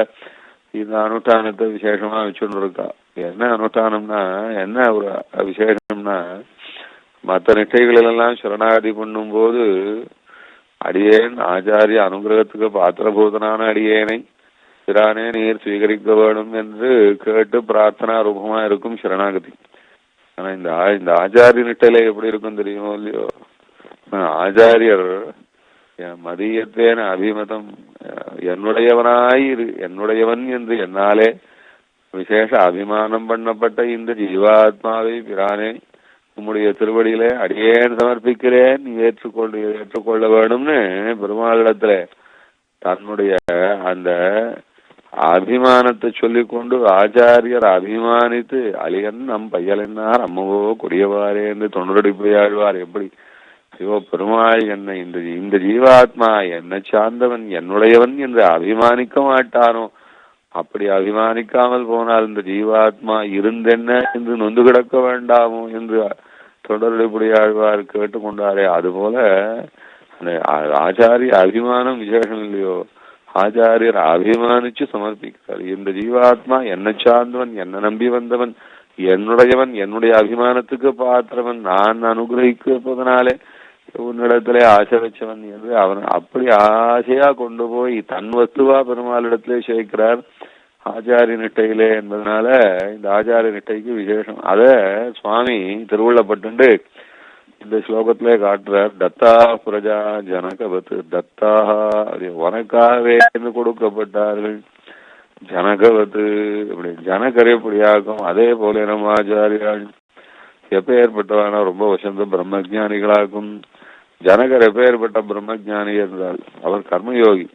இந்த அனுஷ்டானத்தை விசேஷமா வச்சுட்டு இருக்கா. என்ன அனுஷ்டானம்னா என்ன ஒரு விசேஷம்னா, மற்ற நிட்டைகளெல்லாம் சரணாகதி பண்ணும் போது அடியேன் ஆச்சாரிய அனுகிரகத்துக்கு பாத்திரபூதனான அடியேனை பிரானே நீர் சுவீகரிக்க வேணும் என்று கேட்டு பிரார்த்தனா ரூபமா இருக்கும் சரணாகதி. ஆனா இந்த ஆச்சாரிய நிட்டையில எப்படி இருக்கும் தெரியுமோ இல்லையோ, ஆச்சாரியர் மதியத்தேன அபிமதம் என்னுடையவன் என்று என்னாலே விசேஷ அபிமானம் பண்ணப்பட்ட இந்த ஜீவாத்மாவை பிரானே உம்முடைய திருவடியிலே அடியேன் சமர்ப்பிக்கிறேன், நீ ஏற்றுக்கொள்ள வேணும்னு பெருமாளிடத்துல தன்னுடைய அந்த அபிமானத்தை சொல்லிக்கொண்டு ஆச்சாரியர் அபிமானித்து அழியன் நம் பையலென்னார் அம்மவோ கொடியவாரே என்று தொண்டரடி போயாழ்வார். எப்படி ஐயோ பெருமாள் என்னை இந்த ஜீவாத்மா என்னை சார்ந்தவன் என்னுடையவன் என்று அபிமானிக்க மாட்டானோ, அப்படி அபிமானிக்காமல் போனால் இந்த ஜீவாத்மா இருந்தென்ன என்று நொந்து கிடக்க வேண்டாமோ என்று தொடர்புடையாழ்வார் கேட்டுக்கொண்டாரே. அதுபோல ஆச்சாரிய அபிமானம் விசேஷம் இல்லையோ, ஆச்சாரியர் அபிமானிச்சு சமர்ப்பிக்கிறார். இந்த ஜீவாத்மா என்னை சார்ந்தவன், என்னை நம்பி வந்தவன், என்னுடையவன், என்னுடைய அபிமானத்துக்கு பாத்திரவன், நான் அனுகிரகிப்பதனாலே உன்னிடத்திலே ஆசை வச்சவன் என்று அவன் அப்படி ஆசையா கொண்டு போய் தன் வஸ்துவா பெருமாளிடத்திலே சேர்க்கிறார் ஆச்சாரிய நிட்டையிலே என்பதனால இந்த ஆச்சாரிய நிட்டைக்கு விசேஷம். அத சுவாமி திருவுள்ளப்பட்டு இந்த ஸ்லோகத்திலே காட்டுறார். தத்தா பிரஜா ஜனகவத். தத்தா உனக்காகவே கொடுக்கப்பட்டார்கள். ஜனகவத்து இப்படி ஜனகர் எப்படியாகும் அதே போல நம்ம ஆச்சாரியால் எப்பேற்பட்டவான ரொம்ப வசந்த பிரம்மஜானிகளாகும். ஜனகர் எப்பேற்பட்ட பிரம்மஜானி என்றால் அவர் கர்மயோகி.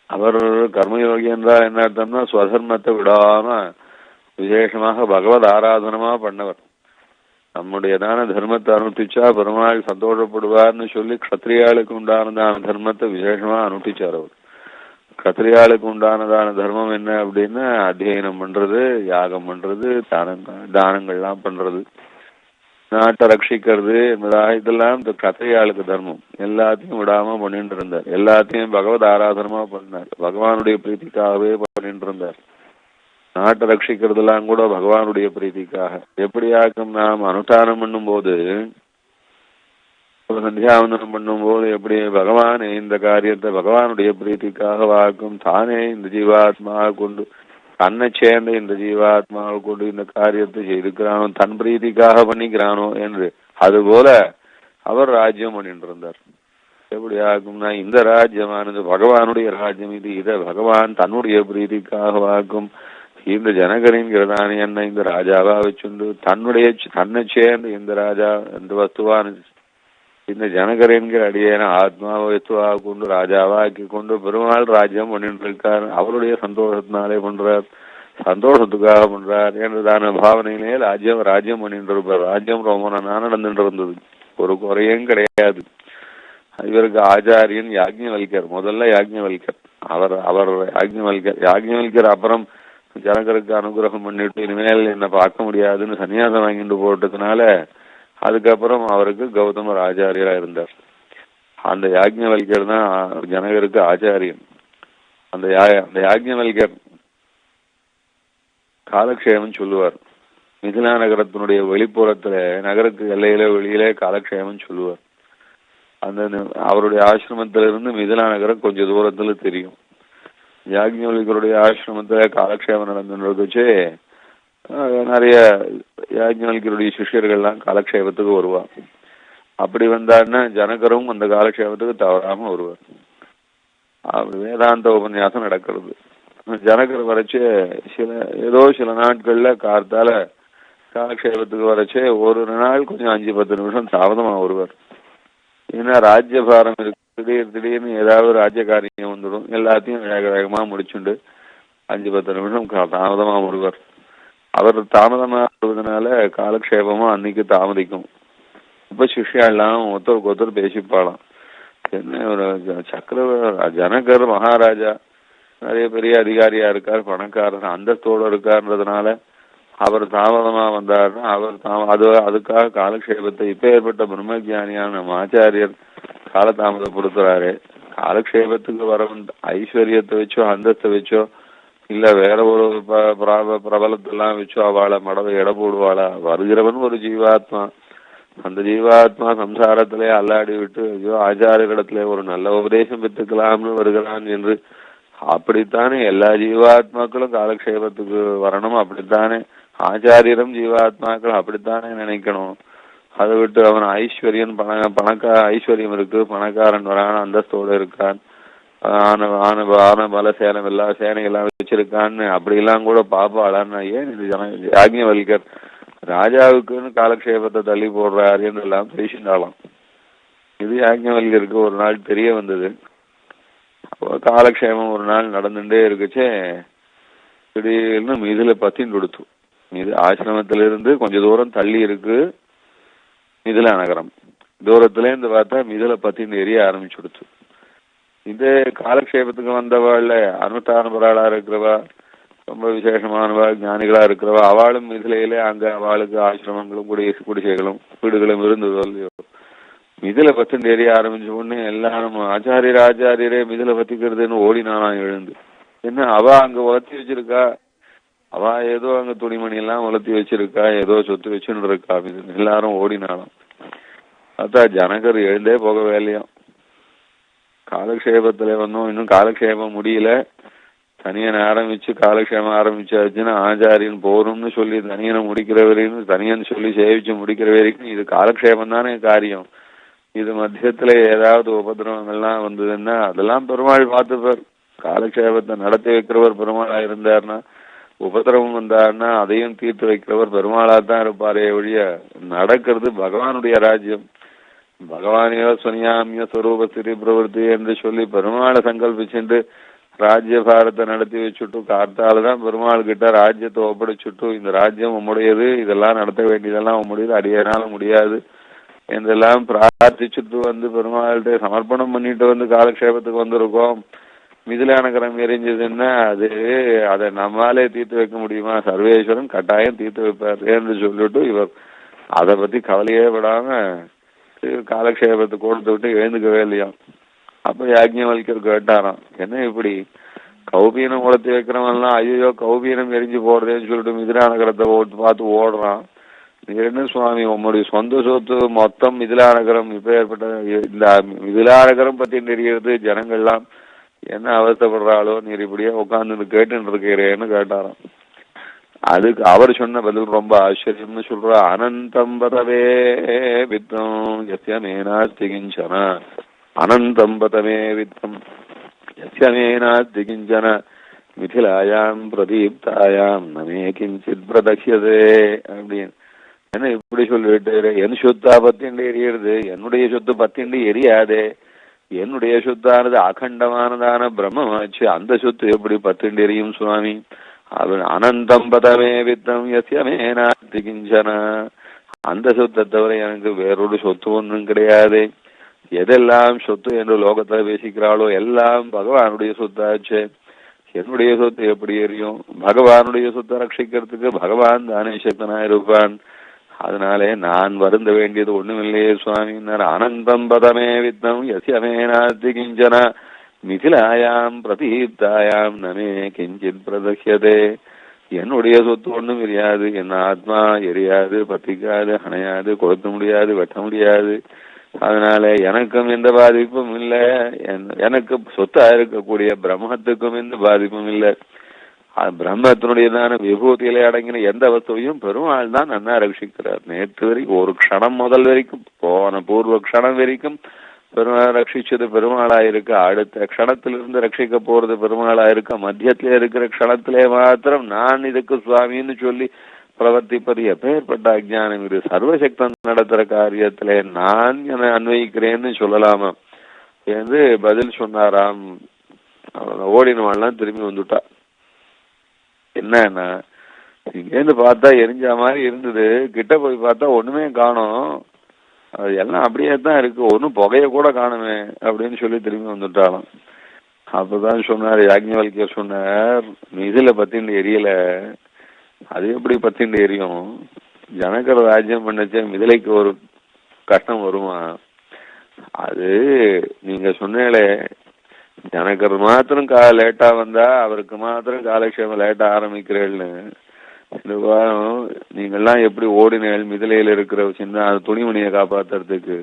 அவர் கர்மயோகி என்றால் என்ன அர்த்தம்னா ஸ்வதர்மத்தை விடாம விசேஷமாக பகவத் ஆராதனமா பண்ணவர். நம்முடையதான தர்மத்தை அனுஷ்டிச்சா பெருமாள் சந்தோஷப்படுவார்னு சொல்லி க்ஷத்ரியாளுக்கு உண்டானதான தர்மத்தை விசேஷமா அனுஷ்டிச்சார் அவர். கத்திரியாளுக்கு உண்டானதான தர்மம் என்ன அப்படின்னா அத்தியனம் பண்றது, யாகம் பண்றது, தானங்கள்லாம் பண்றது, நாட்டை ரட்சிக்கிறது என்பதாக இதெல்லாம் இந்த கத்திரியாளுக்கு தர்மம். எல்லாத்தையும் விடாம பண்ணிட்டு இருந்தார். எல்லாத்தையும் பகவத் ஆராதனமா பண்ணார். பகவானுடைய பிரீத்திக்காகவே பண்ணிட்டு இருந்தார். நாட்டை ரட்சிக்கிறதுலாம் கூட பகவானுடைய பிரீத்திக்காக. எப்படியாக்கும் நாம் அனுஷ்டானம் பண்ணும் போது சந்தியாவந்தனம் பண்ணும் போது எப்படி பகவானே இந்த காரியத்தை பகவானுடைய பிரீத்திக்காக வாக்கும், தானே இந்த ஜீவாத்மாவை கொண்டு தன்னை சேர்ந்த இந்த ஜீவாத்மாவை கொண்டு இந்த காரியத்தை செய்திருக்கிறானோ, தன் பிரீத்திக்காக பண்ணிக்கிறானோ என்று அதுபோல அவர் ராஜ்யம் பண்ணிட்டு இருந்தார். எப்படி ஆகும்னா இந்த ராஜ்யமானது பகவானுடைய ராஜ்யம். இதை பகவான் தன்னுடைய பிரீத்திக்காக வாக்கும். இந்த ஜனகரின்கிறதான என்ன இந்த ராஜாவா வச்சுண்டு தன்னை சேர்ந்த இந்த ராஜா இந்த வஸ்துவான இந்த ஜனகர் என்கிற அடியேன ஆத்மாவை வஸ்துவாக கொண்டு ராஜாவாக்கி கொண்டு பெருமாள் ராஜ்யம் பண்ணிட்டு இருக்கார். அவருடைய சந்தோஷத்தினாலே பண்றார், சந்தோஷத்துக்காக பண்றார் என்றதான பாவனையிலே ராஜ்யம் பண்ணிட்டு இருப்பார். ராஜ்யம் ரொம்ப நடந்துட்டு இருந்தது, ஒரு குறையும் கிடையாது. இவருக்கு ஆச்சாரியன் யாக்ஞவல்கர். முதல்ல யாக்ஞவல்கர் அவர் யாக்ஞவல்கர் அப்புறம் ஜனகருக்கு அனுகிரகம் பண்ணிட்டு இனிமேல் என்ன பார்க்க முடியாதுன்னு சன்னியாசம் வாங்கிட்டு போட்டதுனால அதுக்கப்புறம் அவருக்கு கௌதமர் ஆச்சாரியரா இருந்தார். அந்த யாக்ஞவல்கர் தான் ஜனகருக்கு ஆச்சாரியன். அந்த யாக்ஞவல்கர் காலக்ஷேமம் சொல்லுவார். மிதிலா நகரத்தினுடைய வெளிப்புறத்துல நகருக்கு எல்லையில வெளியிலே காலக்ஷேமம் சொல்லுவார். அந்த அவருடைய ஆசிரமத்திலிருந்து மிதிலா நகரம் கொஞ்சம் தூரத்துல தெரியும். யாக்ஞவல்கருடைய ஆசிரமத்துல காலக்ஷேமம் நடந்துச்சு. நிறைய யாக்ஞவல்கருடைய சிஷ்யர்கள்லாம் காலக்ஷேபத்துக்கு வருவாங்க. அப்படி வந்தாருன்னா ஜனகரும் அந்த காலக்ஷேபத்துக்கு தவறாம வருவார். அப்படி வேதாந்த உபன்யாசம் நடக்கிறது. ஜனகர் வரைச்சு சில நாட்கள்ல கார்த்தால காலக்ஷேபத்துக்கு வரைச்சே ஒரு நாள் கொஞ்சம் 5-10 நிமிஷம் தாமதமா வருவார். ஏன்னா ராஜ்யபாரம் இருக்கு, திடீர்னு ஏதாவது ராஜ்ய காரியம் வந்துடும், எல்லாத்தையும் வேக வேகமா முடிச்சுண்டு 5-10 நிமிஷம் தாமதமா வருவார். அவர் தாமதமா வருவதனால காலக்ஷேபமும் அன்னைக்கு தாமதிக்கும். இப்ப சிஷ்யாலாம் ஒருத்தருக்கு ஒருத்தர் பேசிப்பாளாம். என்ன ஒரு ஜனகர் மகாராஜா, நிறைய பெரிய அதிகாரியா இருக்கார், பணக்காரர் அந்தஸ்தோடு இருக்காருன்றதுனால அவர் தாமதமா வந்தாருன்னா அதுக்காக காலக்ஷேபத்தை இப்ப ஏற்பட்ட பிரம்மஜானியான நம்ம ஆச்சாரியர் காலதாமதப்படுத்துறாரு. காலக்ஷேபத்துக்கு வர ஐஸ்வர்யத்தை வச்சோ அந்தஸ்தை வச்சோ இல்ல வேற ஒரு பிரபலத்தெல்லாம் வச்சோ அவளை மடவை எடை போடுவாளா? வருகிறவன் ஒரு ஜீவாத்மா, அந்த ஜீவாத்மா சம்சாரத்திலே அல்லாடி விட்டு ஐயோ ஆச்சாரியரிடத்துல ஒரு நல்ல உபதேசம் பெற்றுக்கலாம்னு வருகிறான் என்று அப்படித்தானே எல்லா ஜீவாத்மாக்களும் காலக்ஷேபத்துக்கு வரணும். அப்படித்தானே ஆச்சாரியரும் ஜீவாத்மாக்கள் அப்படித்தானே நினைக்கணும். அதை விட்டு அவன் ஐஸ்வர்யன் ஐஸ்வர்யம் இருக்கு, பணக்காரன் வரான அந்தஸ்தோடு இருக்கான், ஆன பல சேனம் எல்லா சேனையெல்லாம் வச்சிருக்கான்னு அப்படியெல்லாம் கூட பாப்பாளான்னு ஏன் இது யாக்ஞவல்கர் ராஜாவுக்குன்னு காலக்ஷேபத்தை தள்ளி போடுறாரு என்று எல்லாம் பேசினாலாம். இது யாக்ஞவல்கருக்கு ஒரு நாள் தெரிய வந்தது. காலக்ஷேபம் ஒரு நாள் நடந்துட்டே இருக்குச்சே, திடீர்னு மிதில பத்தின்னு கொடுத்து. இது ஆசிரமத்திலிருந்து கொஞ்ச தூரம் தள்ளி இருக்கு மிதில நகரம். தூரத்துல இருந்து பார்த்தா மிதில பத்தின்னு எரிய ஆரம்பிச்சு கொடுத்து. இதே காலக்ஷேபத்துக்கு வந்தவாள்ல அனுஷ்டானபராளா இருக்கிறவா, ரொம்ப விசேஷமானவா, ஞானிகளா இருக்கிறவா, அவளும் மிதிலையிலே அங்க அவளுக்கு ஆசிரமங்களும் குடிசைகளும் வீடுகளும் இருந்ததோ இல்லையோ, மிதில பத்தின்னு எரிய ஆரம்பிச்ச உடனே எல்லாரும் ஆச்சாரியரே மிதில பத்திக்கிறதுன்னு ஓடினானா எழுந்து. என்ன அவ அங்க உலர்த்தி வச்சிருக்கா, அவ ஏதோ அங்க துணிமணி எல்லாம் உலர்த்தி வச்சிருக்கா, ஏதோ சொத்து வச்சுன்னு இருக்கா, எல்லாரும் ஓடினாலும். அத்தா ஜனகர் எழுந்தே போக வேலையும். காலக்ஷேபத்துல வந்தோம், இன்னும் காலக்ஷேபம் முடியல, தனியன் ஆரம்பிச்சு காலக்ஷேபம் ஆரம்பிச்சாச்சுன்னா ஆச்சாரியன் போறோம்னு சொல்லி தனியனை முடிக்கிற வரைக்கும், தனியன் சொல்லி சேவிச்சு முடிக்கிற வரைக்கும் இது காலக்ஷேபம் தானே காரியம். இது மத்தியத்துல ஏதாவது உபதிரவங்கள்லாம் வந்ததுன்னா அதெல்லாம் பெருமாள் பார்த்துப்பார். காலக்ஷேபத்தை நடத்தி வைக்கிறவர் பெருமாளா இருந்தார்னா, உபதிரவம் வந்தார்னா அதையும் தீர்த்து வைக்கிறவர் பெருமாளாத்தான் இருப்பாரே ஒழிய நடக்கிறது பகவானுடைய ராஜ்யம். பகவானியோ சுனியாமிய ஸ்வரூப ஸ்திரி பிரவருத்தி என்று சொல்லி பெருமாளை சங்கல்பிச்சுட்டு ராஜ்யபாரத்தை நடத்தி வச்சுட்டு காத்தால்தான் பெருமாள் கிட்ட ராஜ்யத்தை ஒப்படைச்சுட்டு இந்த ராஜ்யம் உம்முடையது, இதெல்லாம் நடத்த வேண்டியதெல்லாம் உம்முடையது, அடியனால முடியாது என்றெல்லாம் பிரார்த்திச்சுட்டு வந்து பெருமாள்கிட்ட சமர்ப்பணம் பண்ணிட்டு வந்து காலக்ஷேபத்துக்கு வந்திருக்கோம். மிதில நகரம் எரிஞ்சதுன்னா அதை நம்மாலே தீர்த்து வைக்க முடியுமா? சர்வேஸ்வரன் கட்டாயம் தீர்த்து வைப்பார் என்று சொல்லிட்டு இவர் அதை பத்தி கவலையே விடாம காலக்ஷேபத்தை கொடுத்து விட்டு எழுந்துக்கவே இல்லையா. அப்ப யாக்ஞவல்கர் கேட்டாராம், என்ன இப்படி கௌபீனம் உலர்த்தி வைக்கிறவன்லாம் ஐயோ கௌபீனம் எரிஞ்சு போடுறேன்னு சொல்லிட்டு மிதிலா நகரத்தை பார்த்து ஓடுறான். என்ன சுவாமி உங்களுடைய சொந்த சொத்து மொத்தம் மிதிலா நகரம், இப்ப ஏற்பட்ட இந்த மிதிலா நகரம் பத்தி தெரிகிறது, ஜனங்கள்லாம் என்ன அவஸ்தப்படுறாளோ, நீர் இப்படியே உட்காந்து கேட்டுன்னு இருக்கிறேன்னு கேட்டாராம். அதுக்கு அவர் சொன்ன பதில் ரொம்ப ஆச்சரியம்னு சொல்ற, அனந்தம் பதவே வித்தம் யஸ்யமேனாஸ்தி கிஞ்சன, அனந்தம் பதமே வித்தம் யஸ்யமேனாஸ்தி கிஞ்சன மிதிலாயாம் பிரதீப்தாயாம் நமே கிஞ்சித் பிரதக்ஷதே அப்படின்னு. என்ன இப்படி சொல்லிட்டு, என் சொத்தா பத்திண்டு எரியிறது, என்னுடைய சொத்து பத்திண்டு எரியாதே, என்னுடைய சொத்தானது அகண்டமானதான பிரம்மமாச்சு, அந்த சொத்து எப்படி பத்திண்டு எரியும் சுவாமி? அவன் அனந்தம் பதமே வித்தம் யஸ்யமேனாஸ்தி கிஞ்சன, அந்த சொத்தை தவிர எனக்கு வேறொரு சொத்து ஒன்றும் கிடையாது. எதெல்லாம் சொத்து என்று லோகத்துல பேசிக்கிறாளோ எல்லாம் பகவானுடைய சொத்தாச்சு, என்னுடைய சொத்து எப்படி எரியும்? பகவானுடைய சொத்தை ரட்சிக்கிறதுக்கு பகவான் தானே சக்தனா இருப்பான். அதனாலே நான் வருந்த வேண்டியது ஒண்ணுமில்லையே சுவாமி. அனந்தம் பதமே வித்தம் யஸ்யமேனாஸ்தி கிஞ்சன மிதிலாயாம் பிரதீப்தாயாம் நமே கிஞ்சித் பிரதக்ஷதே. என்னுடைய சொத்து ஒண்ணும் எரியாது, என் ஆத்மா எரியாது, பத்திக்காது, அணையாது, கொளுத்த முடியாது, வெட்ட முடியாது. அதனால எனக்கும் எந்த பாதிப்பும் இல்லை, எனக்கு சொத்தா இருக்கக்கூடிய பிரம்மத்துக்கும் எந்த பாதிப்பும் இல்லை. பிரம்மத்தினுடையதான விபூதியிலே அடங்கின எந்த வஸ்துவையும் பெருமாள் தான் நன்னா ரட்சிக்கிறார். நேற்று வரைக்கும் ஒரு க்ஷணம் முதல் வரைக்கும் போன பூர்வ க்ஷணம் வரைக்கும் பெருமாள் ரட்சிச்சது பெருமாளாயிருக்க, அடுத்த க்ஷணத்திலிருந்து ரட்சிக்க போறது பெருமாளாயிருக்க, மத்தியத்திலே இருக்கிற க்ஷணத்திலே மாத்திரம் நான் இதுக்கு சுவாமின்னு சொல்லி பிரவர்த்திப்பது எப்பேற்பட்ட அஜ்ஞானம் இது. சர்வசக்தன் நடத்துற காரியத்திலே நான் என அன்வயிக்கிறேன்னு சொல்லலாமா என்று பதில் சொன்னாராம். ஓடினவாள்லாம் திரும்பி வந்துட்டா. என்னன்னா, இங்கேருந்து பார்த்தா எரிஞ்ச மாதிரி இருந்தது, கிட்ட போய் பார்த்தா ஒண்ணுமே காணோம், அது எல்லாம் அப்படியே தான் இருக்கு, ஒன்னும் புகைய கூட காணுமே அப்படின்னு சொல்லி திரும்பி வந்துட்டாலும். அப்பதான் சொன்னார் யாக்ஞவல்கியர் சொன்னார், இதுல பத்திண்டு எரியல, அது எப்படி பத்திண்டு எரியும்? ஜனகர் ராஜ்யம் பண்ணச்சே மிதிலைக்கு ஒரு கஷ்டம் வருமா? அது நீங்க சொன்னீங்களே, ஜனகர் மாத்திரம் லேட்டா வந்தா அவருக்கு மாத்திரம் காலக்ஷேமம் லேட்டா ஆரம்பிக்கிறேன்னு. இந்த வாரம் நீங்கெல்லாம் எப்படி ஓடினேள் மிதிலையில இருக்கிற சின்ன துணிமணியை காப்பாத்துறதுக்கு,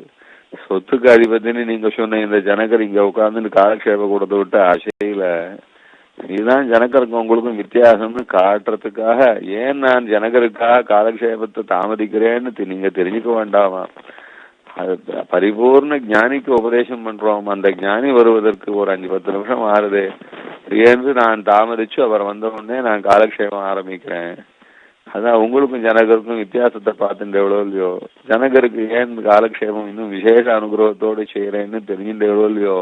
சொத்துக்கு அதிபத்தின்னு நீங்க சொன்ன இந்த ஜனகர் இங்க உட்கார்ந்து காலக்ஷேப கூடத்தை விட்டு அசையில. இதுதான் ஜனகருக்கும் உங்களுக்கும் வித்தியாசம்னு காட்டுறதுக்காக ஏன் நான் ஜனகருக்காக காலக்ஷேபத்தை தாமதிக்கிறேன்னு நீங்க தெரிஞ்சுக்க வேண்டாமா? அது பரிபூர்ண ஞானிக்கு உபதேசம் பண்றோம், அந்த ஞானி வருவதற்கு ஒரு 5-10 நிமிஷம் ஆறுது என்று நான் தாமதிச்சு அவர் வந்த உடனே நான் காலக்ஷேபம் ஆரம்பிக்கிறேன். அதான் உங்களுக்கும் ஜனகருக்கும் வித்தியாசத்தை பார்த்துட்டு எவ்வளோ இல்லையோ, ஜனகருக்கு ஏன் காலக்ஷேபம் இன்னும் விசேஷ அனுகிரகத்தோடு செய்யறேன்னு தெரிஞ்சுட்டு எவ்வளோ இல்லையோ.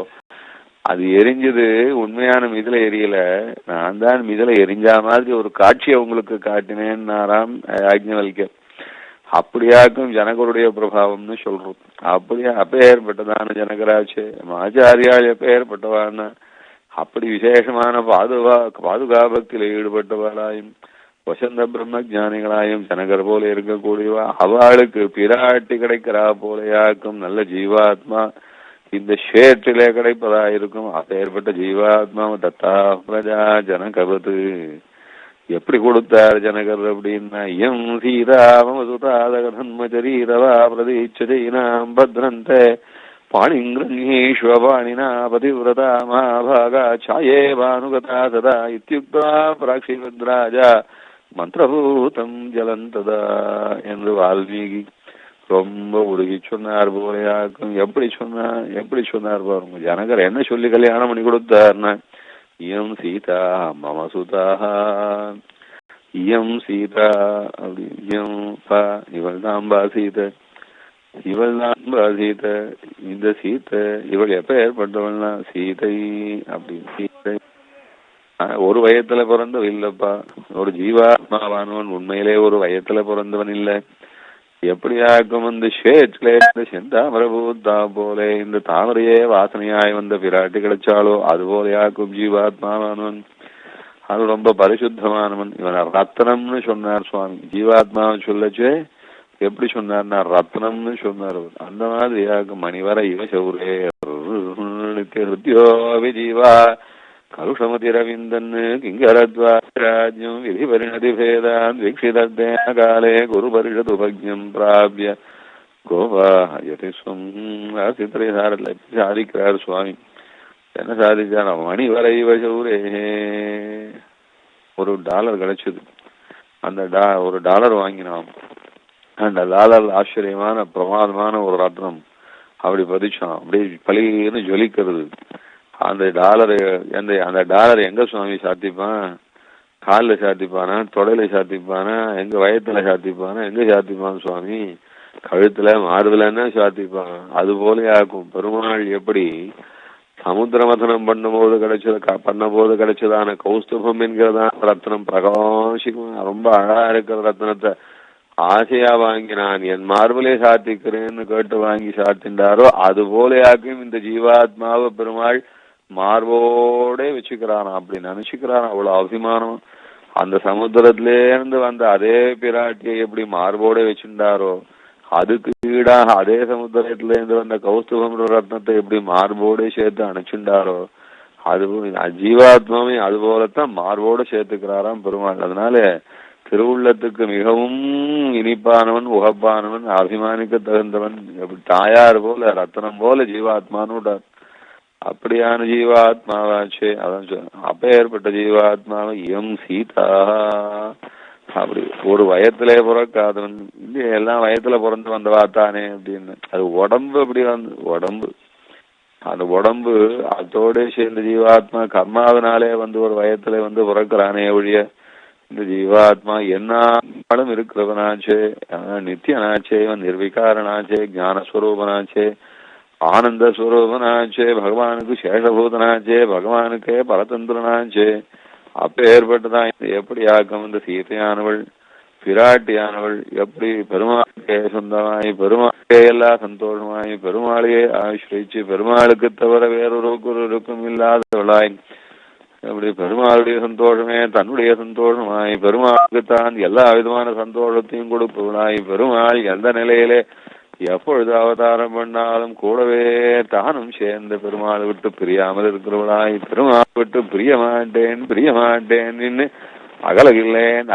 அது எரிஞ்சது உண்மையான மிதில எரியல, நான் தான் மிதில எரிஞ்சா மாதிரி ஒரு காட்சியை உங்களுக்கு காட்டினேன்னாராம் யாக்ஞவல்கியர். அப்படியாக்கும் ஜனகருடைய பிரபாவம்னு சொல்றோம். அப்படியா அப்ப ஏற்பட்டதான ஜனகராச்சு ஆச்சாரியால் எப்ப ஏற்பட்டவான்னா அப்படி விசேஷமான பாதுகாபத்தில் ஈடுபட்டவாளாயும் வசந்த பிரம்ம ஜானிகளாயும் ஜனகர் போல இருக்கக்கூடியவா அவளுக்கு பிராட்டி கிடைக்கிறா போலையாக்கும் நல்ல ஜீவாத்மா இந்த ஷேற்றிலே கிடைப்பதாயிருக்கும். அப்பேற்பட்ட ஜீவாத்மா தத்தா பிரஜா ஜனகவத்து எப்படி கொடுத்தார் ஜனகர் அப்படின்னா, எம் சீதாமசுதாதகன்மச்சரீரவா பிரதீட்சைனாம் பத்ரந்தே பாணிங்கிரீஸ்வபாணினா பதிவிரதா மகாபாகா சாயே பானுகதா சதா இத்தியுக்தா பிராட்சிபத்ராஜா மந்திரபூதம் ஜலந்ததா என்று வால்மீகி ரொம்ப உருகி சொன்னார் போலையாக்கும். எப்படி சொன்னார் பாருங்க. ஜனகர் என்ன சொல்லி கல்யாணம் பண்ணி கொடுத்தார்னா, இயம் சீதா மம சுதா, இயம் சீதா அப்படி இவள் தான் பாசீத, இவள் தான் பாசீத, இந்த சீத்தை இவள் எப்ப ஏற்பட்டவள்னா சீதை அப்படி. சீதை ஒரு வயத்துல பிறந்தவன் இல்லப்பா, ஒரு ஜீவாத்மாவானவன் உண்மையிலே ஒரு வயத்துல பிறந்தவன் இல்லை. எப்படியாக்கும் இந்த ஷேட்ல செந்தாமரபூத்தா போல இந்த தாமரையே வாசனையாய் வந்த பிராட்டி கிடைச்சாலோ அது போலையாக்கும் ஜீவாத்மாவானவன். அது ரொம்ப பரிசுத்தமானவன். இவன் ரத்னம்னு சொன்னார் சுவாமி. ஜீவாத்மாவை சொல்லச்சே எப்படி சொன்னார்னா ரத்னம்னு சொன்னார். அந்த மாதிரியாக்கும் மணிவர இவ சௌரே ஹிருத்யோவி ஜீவா கலுஷமதி ரவிந்தன் கிங்கரத்வாஜ்யம் விதி பரிணதி பேதான் வீக்ஷிதே காலே குரு பரிஷதுபக்ஞம் பிராபிய கோபாயதிஸ்வம் சித்திரைசாரத்தில் சாதிக்கிறார் சுவாமி. என்ன சாதிச்சார்? மணி வரை வசூரே $1 கிடைச்சது. அந்த ஒரு டாலர் வாங்கினான். அந்த டாலர் ஆச்சரியமான பிரமாதமான ஒரு ரத்னம் அப்படி பதிச்சான், அப்படியே பளின்னு ஜொலிக்கிறது. அந்த டாலர் எங்க சுவாமி சாத்திப்பான்? காலில் சாத்திப்பானா, தொடையில சாத்திப்பானா, எங்க வயத்துல சாத்திப்பானா, எங்க சாத்திப்பான் சுவாமி? கழுத்துல மாறுதலன்னா சாத்திப்பான். அது போல ஆக்கும் பெருமாள் எப்படி சமுத்திர மதனம் பண்ணும்போது கிடைச்சதான கௌஸ்துபம் என்கிறதான ரத்னம் பிரகாசிக்கும் ரொம்ப அழகா இருக்கிற ரத்னத்தை ஆசையா வாங்கி நான் என் மார்பலே சாத்திக்கிறேன்னு கேட்டு வாங்கி சாத்தின்றாரோ அது போலையாக்கும் இந்த ஜீவாத்மாவை பெருமாள் மார்போட வச்சுக்கிறானா. அப்படி நினைச்சுக்கிறான். அவ்வளவு அபிமானம். அந்த சமுத்திரத்திலேருந்து வந்த அதே பிராட்டியை எப்படி மார்போட வச்சுட்டாரோ அதுக்கு ஈடாக அதே சமுத்திரத்திலேருந்து வந்த கௌஸ்துபம் ரத்னத்தை எப்படி மார்போட சேர்த்து அணைச்சுட்டாரோ அது ஜீவாத்மாவை அது போலத்தான் மார்போட சேர்த்துக்கிறாராம் பெருமாள். அதனால திருவுள்ளத்துக்கு மிகவும் இனிப்பானவன், உகப்பானவன், அபிமானிக்க தகுந்தவன், தாயார் போல ரத்னம் போல ஜீவாத்மான்னு அப்படியான ஜீவாத்மாவாச்சே. அதான் அப்பேற்பட்ட ஜீவாத்மாவை எம் சீதா. அப்படி ஒரு வயத்திலே பிறக்காதவன், இல்லையே எல்லாம் வயத்துல பிறந்து வந்தவாத்தானே அப்படின்னு. அது உடம்பு அப்படி வந்து உடம்பு, அந்த உடம்பு அதோட சேர்ந்த ஜீவாத்மா கர்மாவினாலே வந்து ஒரு வயத்துல வந்து பிறக்கிறானே ஒழிய இந்த ஜீவாத்மா என்னாலும் இருக்கிறவனாச்சே, நித்தியனாச்சே, நிர்விகாரனாச்சே, ஞானஸ்வரூபனாச்சே, ஆனந்த ஸ்வரூபனாச்சே, பகவானுக்கு சேஷபூதனாச்சே, பகவானுக்கே பரதந்திரனாச்சே. அப்பேற்பட்டதான் எப்படி ஆக்கம் இந்த சீதையானவள் பிராட்டியானவள் எப்படி பெருமாளுக்கே சொந்தமாய் பெருமாளுக்கே எல்லா சந்தோஷமாய் பெருமாளையே ஆசிரிச்சு பெருமாளுக்கு தவிர வேறொருக்கும் இல்லாதவளாய் அப்படி பெருமாளுடைய சந்தோஷமே தன்னுடைய சந்தோஷமாய் பெருமாளுக்கு தான் எல்லா விதமான சந்தோஷத்தையும் கொடுப்பவளாய் பெருமாள் எந்த நிலையிலே எப்பொழுது அவதாரம் பண்ணாலும் கூடவே தானும் சேர்ந்த பெருமாள் விட்டு பிரியாமல் இருக்கிறவளாய் பெருமாள் விட்டு பிரிய மாட்டேன் அகலகில்லேன்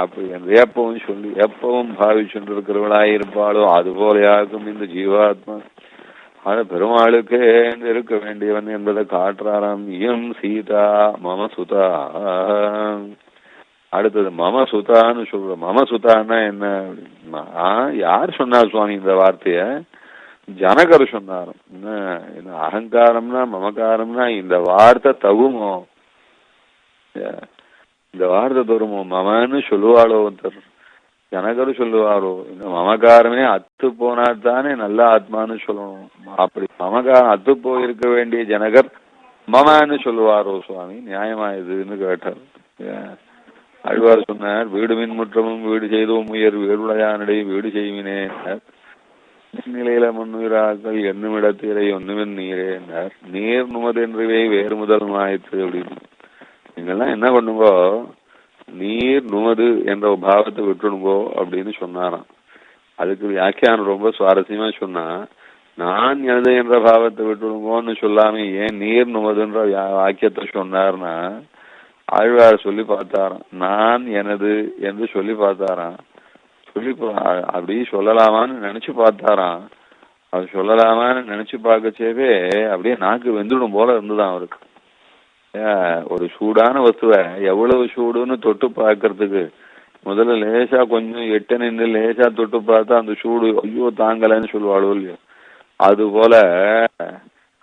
அப்படி என்று எப்பவும் சொல்லி எப்பவும் பாவிச்சுட்டு இருக்கிறவளாய் இருப்பாளோ அதுபோலையாகும் இந்த ஜீவாத்மா. அது பெருமாளுக்கு இருக்க வேண்டியவன் என்பதை காட்டுறாராம். இயம் சீதா மமசுதா. அடுத்தது மமசுதான்னு சொல்ற. மமசுதான்னா என்ன? யார் சொன்னார் சுவாமி இந்த வார்த்தைய? ஜனகர் சொன்னார். என்ன அகங்காரம்னா மமகாரம்னா இந்த வார்த்தை தகுமோ? இந்த வார்த்தை தருமோ? மமன்னு சொல்லுவாளோ ஒருத்தர், ஜனகர் சொல்லுவாரோ? இந்த மமகாரமே அத்து போனா தானே நல்ல ஆத்மான்னு சொல்லணும். அப்படி மமகாரம் அத்து போயிருக்க வேண்டிய ஜனகர் மமன்னு சொல்லுவாரோ சுவாமி? நியாயமா இதுன்னு கேட்டார். ஆழ்வார் சொன்னார், வீடு மின் முற்றமும் வீடு செய்தோம் உயர் வேறுடையானடை வீடு செய்வினே நிலையில முன்னுயிராக்கள் என்னுமிடத்திலே ஒண்ணுமின் நீரேன்னார். நீர் நுமதென்றுவே வேறு முதல் மாய்த்து அப்படின்னு. நீங்கெல்லாம் என்ன பண்ணுங்கோ, நீர் நுமது என்ற பாவத்தை விட்டுடுங்கோ அப்படின்னு சொன்னாராம். அதுக்கு வியாக்கியானம் ரொம்ப சுவாரஸ்யமா சொன்னா, நான் எனது என்ற பாவத்தை விட்டுடுங்கோன்னு சொல்லாம ஏன் நீர் நுமதுன்ற வாக்கியத்தை சொன்னார்னா, ஆழ்வார் சொல்லி பார்த்தாராம். நான் எனது என்று சொல்லி பார்த்தாராம். சொல்லி அப்படி சொல்லலாமான்னு நினைச்சு பார்த்தாராம். அது சொல்லலாமான்னு நினைச்சு பார்க்கச்சேவே அப்படியே நாக்கு வெந்துடும் போல இருந்துதான் அவருக்கு. ஒரு சூடான வஸ்துவை எவ்வளவு சூடுன்னு தொட்டு பார்க்கறதுக்கு முதல்ல லேசா கொஞ்சம் எட்ட நின்று லேசா தொட்டு பார்த்தா அந்த சூடு ஐயோ தாங்கலன்னு சொல்லுவாளோ இல்லையோ, அது போல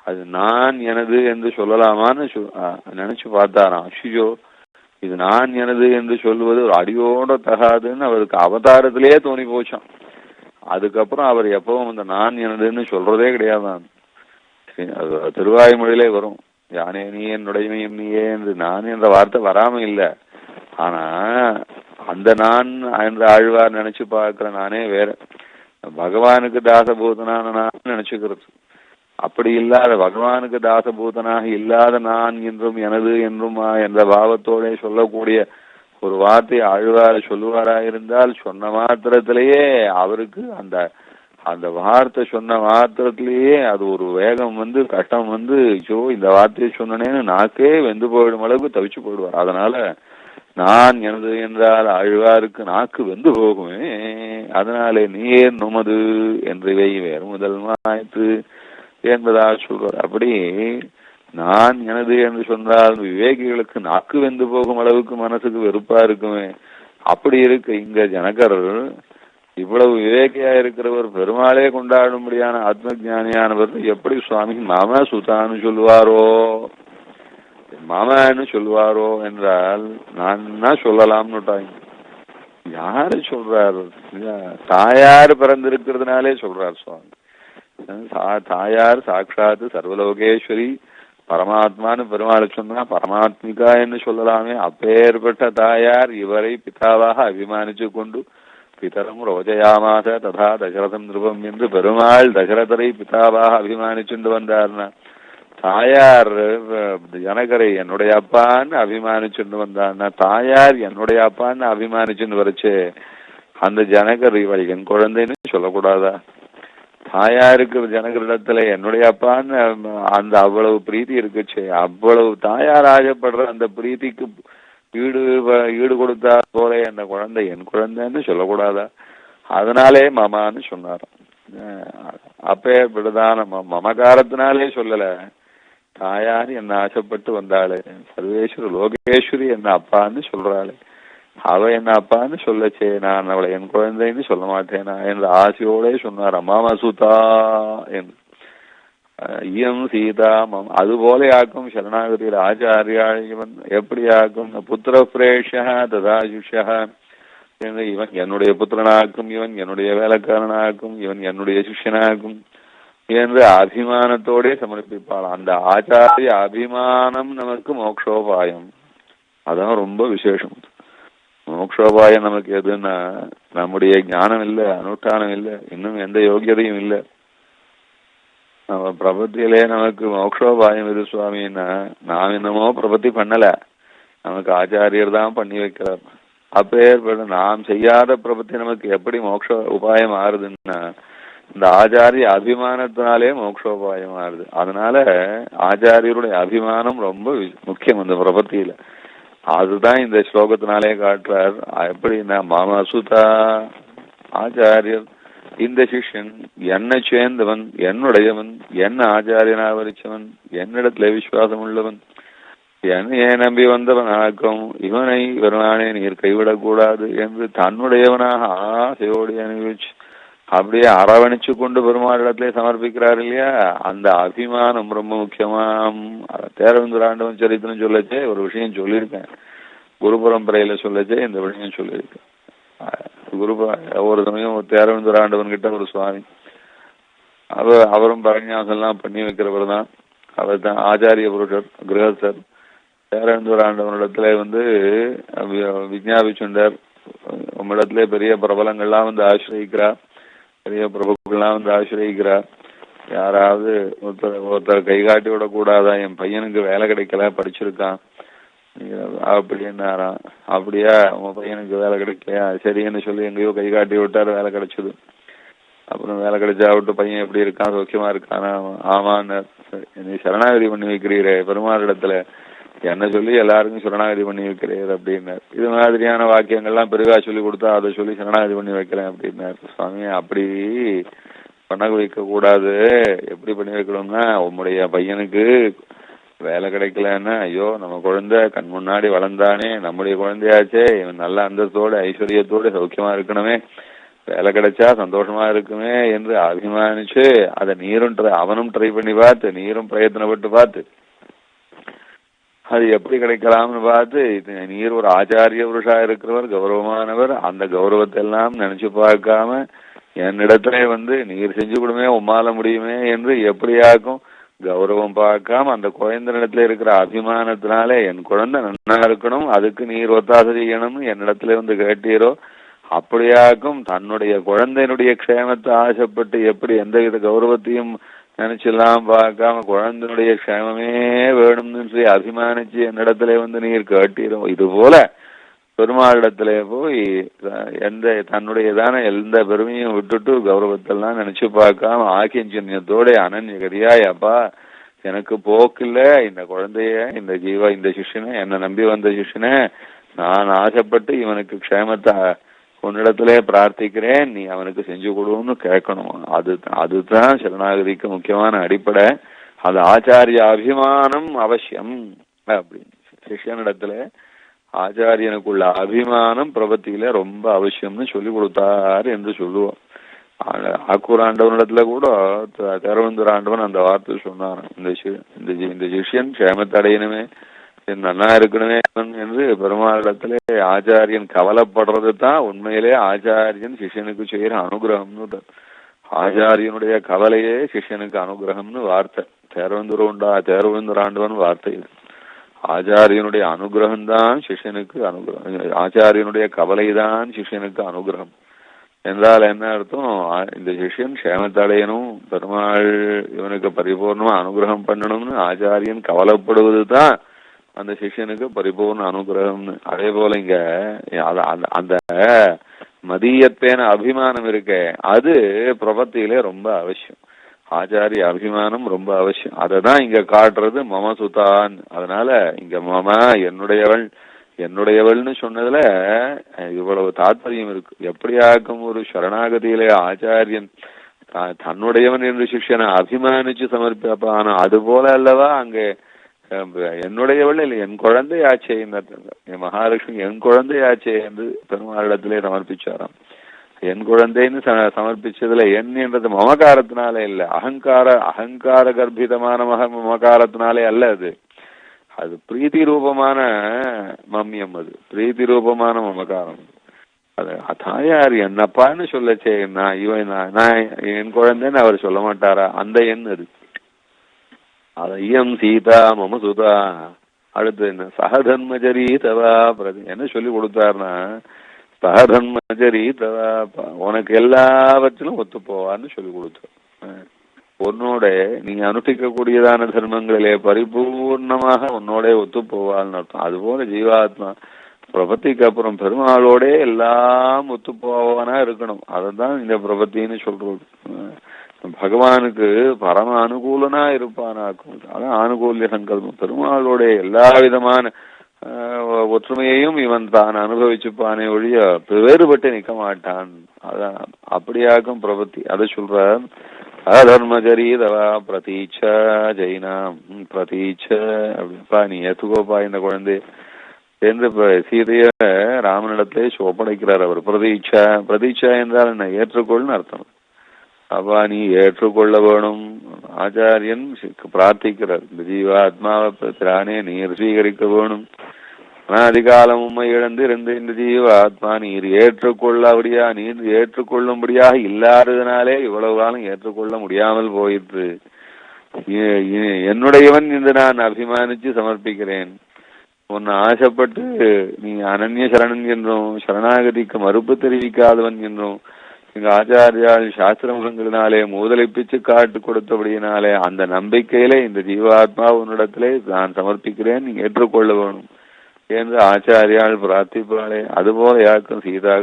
அது நான் எனது என்று சொல்லலாமான்னு நினைச்சு பார்த்தாராம். ஐயோ இது நான் எனது என்று சொல்லுவது ஒரு அடியோட தகாதுன்னு அவருக்கு அவதாரத்திலேயே தோணி போச்சான். அதுக்கப்புறம் அவர் எப்பவும் இந்த நான் எனதுன்னு சொல்றதே கிடையாதான். திருவாய்மொழியிலே வரும், யானே நீ என்னுடைமையும் நீயே என்று நான் என்ற வார்த்தை வராம இல்லை. ஆனா அந்த நான் என்ற ஆழ்வார் நினைச்சு பார்க்கிற நானே வேற. பகவானுக்கு தாசபூதனான நான் நினைச்சுக்கிறது. அப்படி இல்லாத பகவானுக்கு தாசபூதனாக இல்லாத நான் என்றும் எனது என்றும் என்ற பாவத்தோட சொல்லக்கூடிய ஒரு வார்த்தை ஆழ்வார சொல்லுவாராயிருந்தால் சொன்ன மாத்திரத்திலேயே அவருக்கு அந்த அந்த வார்த்தை சொன்ன மாத்திரத்திலேயே அது ஒரு வேகம் வந்து கஷ்டம் வந்து ஐயோ இந்த வார்த்தையை சொன்னேன்னு நாக்கே வெந்து போயிடும் அளவுக்கு தவிச்சு போயிடுவார். அதனால நான் எனது என்றால் ஆழ்வாருக்கு நாக்கு வெந்து போகுமே. அதனாலே நீர் நுமது என்றவை வேறு முதல் மாய்த்து என்பதாக சொல்றார். அப்படி நான் எனது என்று சொன்னால் விவேகிகளுக்கு நாக்கு வெந்து போகும் அளவுக்கு மனசுக்கு வெறுப்பா இருக்குமே. அப்படி இருக்கு இங்க ஜனகர் இவ்வளவு விவேகியா இருக்கிறவர், பெருமாளே கொண்டாடும்படியான ஆத்ம ஜானியானவர் எப்படி சுவாமி மம சுதான்னு சொல்லுவாரோ, மமன்னு சொல்லுவாரோ என்றால் நான் சொல்லலாம்னுட்டாங்க. யாரு சொல்றாரு? தாயார் பிறந்திருக்கிறதுனாலே சொல்றார் சுவாமி. தாயார் சாட்சாத்து சர்வலோகேஸ்வரி பரமாத்மான்னு பெருமாளை சொன்னா பரமாத்மிகா என்று சொல்லலாமே. அப்பேற்பட்ட தாயார் இவரை பிதாவாக அபிமானிச்சு கொண்டு பிதரம் ரோஜயாமாச ததா தசரதம் நிருபம் என்று பெருமாள் தசரதரை பிதாவாக அபிமானிச்சுண்டு வந்தார்னா, தாயார் ஜனகரை என்னுடைய அப்பான்னு அபிமானிச்சுண்டு வந்தார்னா, தாயார் என்னுடைய அப்பான்னு அபிமானிச்சுண்டு வரைச்சு அந்த ஜனகர் இவள் என் குழந்தைன்னு சொல்லக்கூடாதா? தாயாருக்கு ஜனகரிடத்துல என்னுடைய அப்பான்னு அந்த அவ்வளவு பிரீத்தி இருக்குச்சு. அவ்வளவு தாயார் ஆசைப்படுற அந்த பிரீத்திக்கு ஈடு கொடுத்தா போல அந்த குழந்தை என் குழந்தைன்னு சொல்லக்கூடாதா? அதனாலே மாமான்னு சொன்னாராம். அப்பேற்பட்டதான மமகாரத்தினாலே சொல்லல. தாயார் என்ன ஆசைப்பட்டு வந்தாளு, சர்வேஸ்வரி லோகேஸ்வரி என்ன அப்பான்னு சொல்றாளு, அவ என்ன அப்பான்னு சொல்லச்சே நான் அவளை என் குழந்தைன்னு சொல்ல மாட்டேனா என்ற ஆசையோட சொன்னார். அம்மா சுதா என்று இயம் சீதா மம். அதுபோல ஆக்கும் சரணாகதியில் ஆச்சாரியான் எப்படி ஆக்கும் புத்திர பிரேஷா ததாயுஷா என்று இவன் என்னுடைய புத்திரனாக்கும், இவன் என்னுடைய வேலைக்காரனாக்கும், இவன் என்னுடைய சிஷ்யனாக்கும் என்று அபிமானத்தோடே சமர்ப்பிப்பாள். அந்த ஆச்சாரிய அபிமானம் நமக்கு மோக்ஷோபாயம். அதான் ரொம்ப விசேஷம். மோக்ஷோபாயம் நமக்கு எதுன்னா நம்முடைய ஞானம் இல்லை, அனுஷ்டானம் இல்லை, இன்னும் எந்த யோகியதையும் இல்லை. நம்ம பிரபத்தியிலே நமக்கு மோக்ஷோபாயம் எது சுவாமின்னா நாம் என்னமோ பிரபத்தி பண்ணல, நமக்கு ஆச்சாரியர் தான் பண்ணி வைக்கிறார். அப்பேற்பட்ட நாம் செய்யாத பிரபத்தி நமக்கு எப்படி மோக்ஷ உபாயம் ஆறுதுன்னா இந்த ஆச்சாரிய அபிமானத்தினாலே மோக்ஷோபாயம் ஆறுது. அதனால ஆச்சாரியருடைய அபிமானம் ரொம்ப முக்கியம் அந்த பிரபத்தியில. அதுதான் இந்த ஸ்லோகத்தினாலே காட்டுறார். எப்படின்னா மாமா சுதா ஆச்சாரியர் இந்த சிஷ்யன் என்னை சேர்ந்தவன், என்னுடையவன், என்ன ஆச்சாரியனா வரிச்சவன், என்னிடத்துல விசுவாசம் உள்ளவன், என்னையே நம்பி வந்தவன் ஆக்கும், இவனை வருவானே நீர் கைவிடக்கூடாது என்று தன்னுடையவனாக ஆசையோடு அனுபவிச்சு அப்படியே அரவணைச்சு கொண்டு பெருமாளிடத்திலே சமர்ப்பிக்கிறார் இல்லையா. அந்த அபிமானம் ரொம்ப முக்கியமாம். தேரவிந்தராண்டவன் சரித்திரம் சொல்லச்சே ஒரு விஷயம் சொல்லியிருக்கேன், குரு பரம்பரையில சொல்லச்சே இந்த விஷயம் சொல்லியிருக்கேன். ஒரு சமயம் ஒரு தேரவிந்தராண்டவன் கிட்ட ஒரு சுவாமி, அவரும் பரநியாசம் எல்லாம் பண்ணி வைக்கிறவர் தான், அவர் தான் ஆச்சாரிய புருஷர் கிரகஸ்தர். தேரவிந்தராண்டவனிடத்துல விஞ்ஞாபிச்சுண்டார், உம்மிடத்திலே பெரிய பிரபலங்கள்லாம் ஆசிரியிக்கிறார், பெரிய பிரபுக்கள்லாம் ஆசிரியிக்கிறார், யாராவது ஒருத்தர் கை காட்டி விடக்கூடாதா, என் பையனுக்கு வேலை கிடைக்கல, படிச்சிருக்கான் அப்படின்னாராம். அப்படியா உன் பையனுக்கு வேலை கிடைக்கலையா, சரின்னு சொல்லி எங்கேயோ கை காட்டி விட்டாரு, வேலை கிடைச்சது. அப்புறம் வேலை கிடைச்சா விட்டு பையன் எப்படி இருக்கான், சௌக்கியமா இருக்கானா, ஆமான்னு நீ சரணாகதி பண்ணி வைக்கிறீரே பெருமாள் இடத்துல, என்ன சொல்லி எல்லாருக்கும் சரணாகதி பண்ணி வைக்கிறீர் அப்படின்னார். இது மாதிரியான வாக்கியங்கள்லாம் பெருகா சொல்லி கொடுத்தா அதை சொல்லி சரணாகதி பண்ணி வைக்கிறேன் அப்படின்னார். சுவாமி அப்படி பண்ண வைக்க கூடாது, எப்படி பண்ணி வைக்கணும்னா உம்முடைய பையனுக்கு வேலை கிடைக்கலன்னா ஐயோ நம்ம குழந்தை கண் முன்னாடி வளர்ந்தானே, நம்முடைய குழந்தையாச்சே, இவன் நல்ல அந்தத்தோடு ஐஸ்வர்யத்தோடு சௌக்கியமா இருக்கணுமே, வேலை கிடைச்சா சந்தோஷமா இருக்குமே என்று அபிமானிச்சு அதை நீரும் அவனும் ட்ரை பண்ணி பார்த்து, நீரும் பிரயத்தனப்பட்டு பார்த்து அது எப்படி கிடைக்கலாம்னு பார்த்து, நீர் ஒரு ஆச்சாரிய புருஷா இருக்கிறவர், கௌரவமானவர், அந்த கௌரவத்தை எல்லாம் நினைச்சு பார்க்காம என்னிடத்துல நீர் செஞ்சு கொடுமே உம்மால முடியுமே என்று எப்படியாக்கும் கௌரவம் பார்க்காம அந்த குழந்தைனிடத்துல இருக்கிற அபிமானத்தினாலே என் குழந்தை நன்னா இருக்கணும், அதுக்கு நீர் ஒத்தாசை செய்யணும்னு என்னிடத்துல கேட்டீரோ அப்படியாக்கும் தன்னுடைய குழந்தையினுடைய க்ஷேமத்தை ஆசைப்பட்டு எப்படி எந்தவித கௌரவத்தையும் நினைச்செல்லாம் பார்க்காம குழந்தையுடைய க்ஷேமமே வேணும்னு சொல்லி அபிமானிச்சு என்னிடத்துல நீர் கேட்டீரோ, இது போல பெருமாளிடத்துல போய் தன்னுடையதான எந்த பெருமையும் விட்டுட்டு கௌரவத்தெல்லாம் நினைச்சு பார்க்காம ஆக்கியஞ்சன்யத்தோட அனன்யகரியாய் அப்பா எனக்கு போக்கில்ல, இந்த குழந்தைய இந்த சிஷ்யனை என்னை நம்பி வந்த சிஷ்யனை நான் ஆசைப்பட்டு இவனுக்கு க்ஷேமத்தை உன்னிடத்திலே பிரார்த்திக்கிறேன், நீ அவனுக்கு செஞ்சு கொடுன்னு கேட்கணும். அதுதான் சரணாகதிக்கு முக்கியமான அடிப்படை. அது ஆச்சாரிய அபிமானம் அவசியம் அப்படின்னு சிஷ்யனிடத்துல ஆச்சாரியனுக்குள்ள அபிமானம் பிரபத்தியில ரொம்ப அவசியம்னு சொல்லி கொடுத்தாரு என்று சொல்லுவோம். ஆக்கூராண்டவனிடத்துல கூட தேரவந்தராண்டவன் அந்த வார்த்தை சொன்னான், இந்த சிஷ்யன் க்ஷேமத்தடையணுமே, நன்னா இருக்கணுமே என்று பெருமாளிடத்துல ஆச்சாரியன் கவலைப்படுறது தான் உண்மையிலே ஆச்சாரியன் சிஷ்யனுக்கு செய்யற அனுகிரகம்னு. ஆச்சாரியனுடைய கவலையே சிஷ்யனுக்கு அனுகிரகம்னு வார்த்தை. தேரவந்தராண்டவன் வார்த்தை இது. ஆச்சாரியனுடைய அனுகிரகம் தான் சிஷ்யனுக்கு அனுகிரகம், ஆச்சாரியனுடைய கவலை தான் சிஷ்யனுக்கு அனுகிரகம் என்றால் என்ன அர்த்தம்? இந்த சிஷ்யன் க்ஷேமத்தடையணும், பெருமாள் இவனுக்கு பரிபூர்ணமா அனுகிரகம் பண்ணணும்னு ஆச்சாரியன் கவலைப்படுவது தான் அந்த சிஷ்யனுக்கு பரிபூர்ண அனுகிரகம்னு. அதே போல இங்க அந்த மதியத்தேன அபிமானம் இருக்கே அது பிரபத்தியிலே ரொம்ப அவசியம். ஆச்சாரிய அபிமானம் ரொம்ப அவசியம். அததான் இங்க காட்டுறது மம சுதான். அதனால இங்க மம என்னுடையவள்னு சொன்னதுல இவ்வளவு தாத்பரியம் இருக்கு. எப்படியாக்கும் ஒரு சரணாகதியிலே ஆச்சாரியன் தன்னுடையவன் என்று சிஷ்யனை அபிமானிச்சு சமர்ப்பிப்பான அது போல அல்லவா அங்கே என்னுடையவள் இல்லை என் குழந்தை ஆச்சே என் மகாலட்சுமி என் குழந்தை ஆச்சே என்று பெருமாளிடத்திலே சமர்ப்பிச்சாராம். என் குழந்தைன்னு சமர்ப்பிச்சதுல என் என்றது மமகாரத்தினாலே இல்ல, அகங்கார கர்ப்பிதமான மமகாரத்தினாலே அல்ல. அது பிரீத்தி ரூபமான மம்யம், அது பிரீத்தி ரூபமான மமகாரம். அது தாயார் என்னப்பான்னு சொல்லச்சே, நான் என் குழந்தைன்னு அவர் சொல்ல மாட்டாரா? அந்த எண் அது. ஐயம் சீதா மம சுதா. அடுத்து என்ன? சகதன்மஜரி தவா பிரதி என்ன சொல்லி கொடுத்தாருன்னா, சகதன்மஜரி தவா, உனக்கு எல்லாவற்றிலும் ஒத்து போவான்னு சொல்லி கொடுத்தார். உன்னோட நீ அனுஷ்டிக்க கூடியதான தர்மங்களிலே பரிபூர்ணமாக உன்னோட ஒத்து போவாள்னு அர்த்தம். அதுபோல ஜீவாத்மா பிரபத்திக்கு அப்புறம் பெருமாளோட எல்லாம் ஒத்து போவானா இருக்கணும். அதான் இந்த பிரபத்தின்னு சொல்றது. பகவானுக்கு பரம அனுகூலனா இருப்பானாக்கும். அதான் ஆனுகூல்ய சங்கல்பம். பெருமாளோட எல்லா விதமான ஒற்றுமையையும் இவன் தான் அனுபவிச்சுப்பானே ஒழிய வேறுபட்டு நிற்க மாட்டான். அதான் அப்படியாக்கும் பிரபத்தி. அதை சொல்ற அதர்மஜரீதவா பிரதீட்ச ஜெயினாம் பிரதீட்ச அப்படிப்பா நீ ஏத்துக்கோப்பா இந்த குழந்தை என்று சீதைய ராமனிடத்திலே ஒப்படைக்கிறார் அவர். பிரதீட்சா என்றால் என்ன? ஏற்றுக்கொள்னு அர்த்தம். அப்பா நீ ஏற்றுக்கொள்ள வேணும். ஆச்சாரியன் பிரார்த்திக்கிறார், இந்த ஜீவாத்மாவை பிரானே நீர் ஸ்வீகரிக்க வேணும். அதிகாலம் உண்மை இழந்து இருந்து இந்த ஜீவாத்மா நீர் நீர் ஏற்றுக்கொள்ளும்படியாக இல்லாததுனாலே இவ்வளவு காலம் ஏற்றுக்கொள்ள முடியாமல் போயிற்று. என்னுடையவன் என்று நான் அபிமானிச்சு சமர்ப்பிக்கிறேன். உன்னை ஆசைப்பட்டு நீ அனன்ய சரணன் என்றும் சரணாகதிக்கு மறுப்பு தெரிவிக்காதவன் என்றும் எங்க ஆச்சாரியால் சாஸ்திரங்களினாலே முதலிப்பிச்சு காட்டு கொடுத்தபடியினாலே அந்த நம்பிக்கையிலே இந்த ஜீவாத்மா உன்னிடத்திலே நான் சமர்ப்பிக்கிறேன், நீ ஏற்றுக்கொள்ள வேணும் என்று ஆச்சாரியால் பிரார்த்திப்பாளே. அதுபோல யாருக்கும் சீதா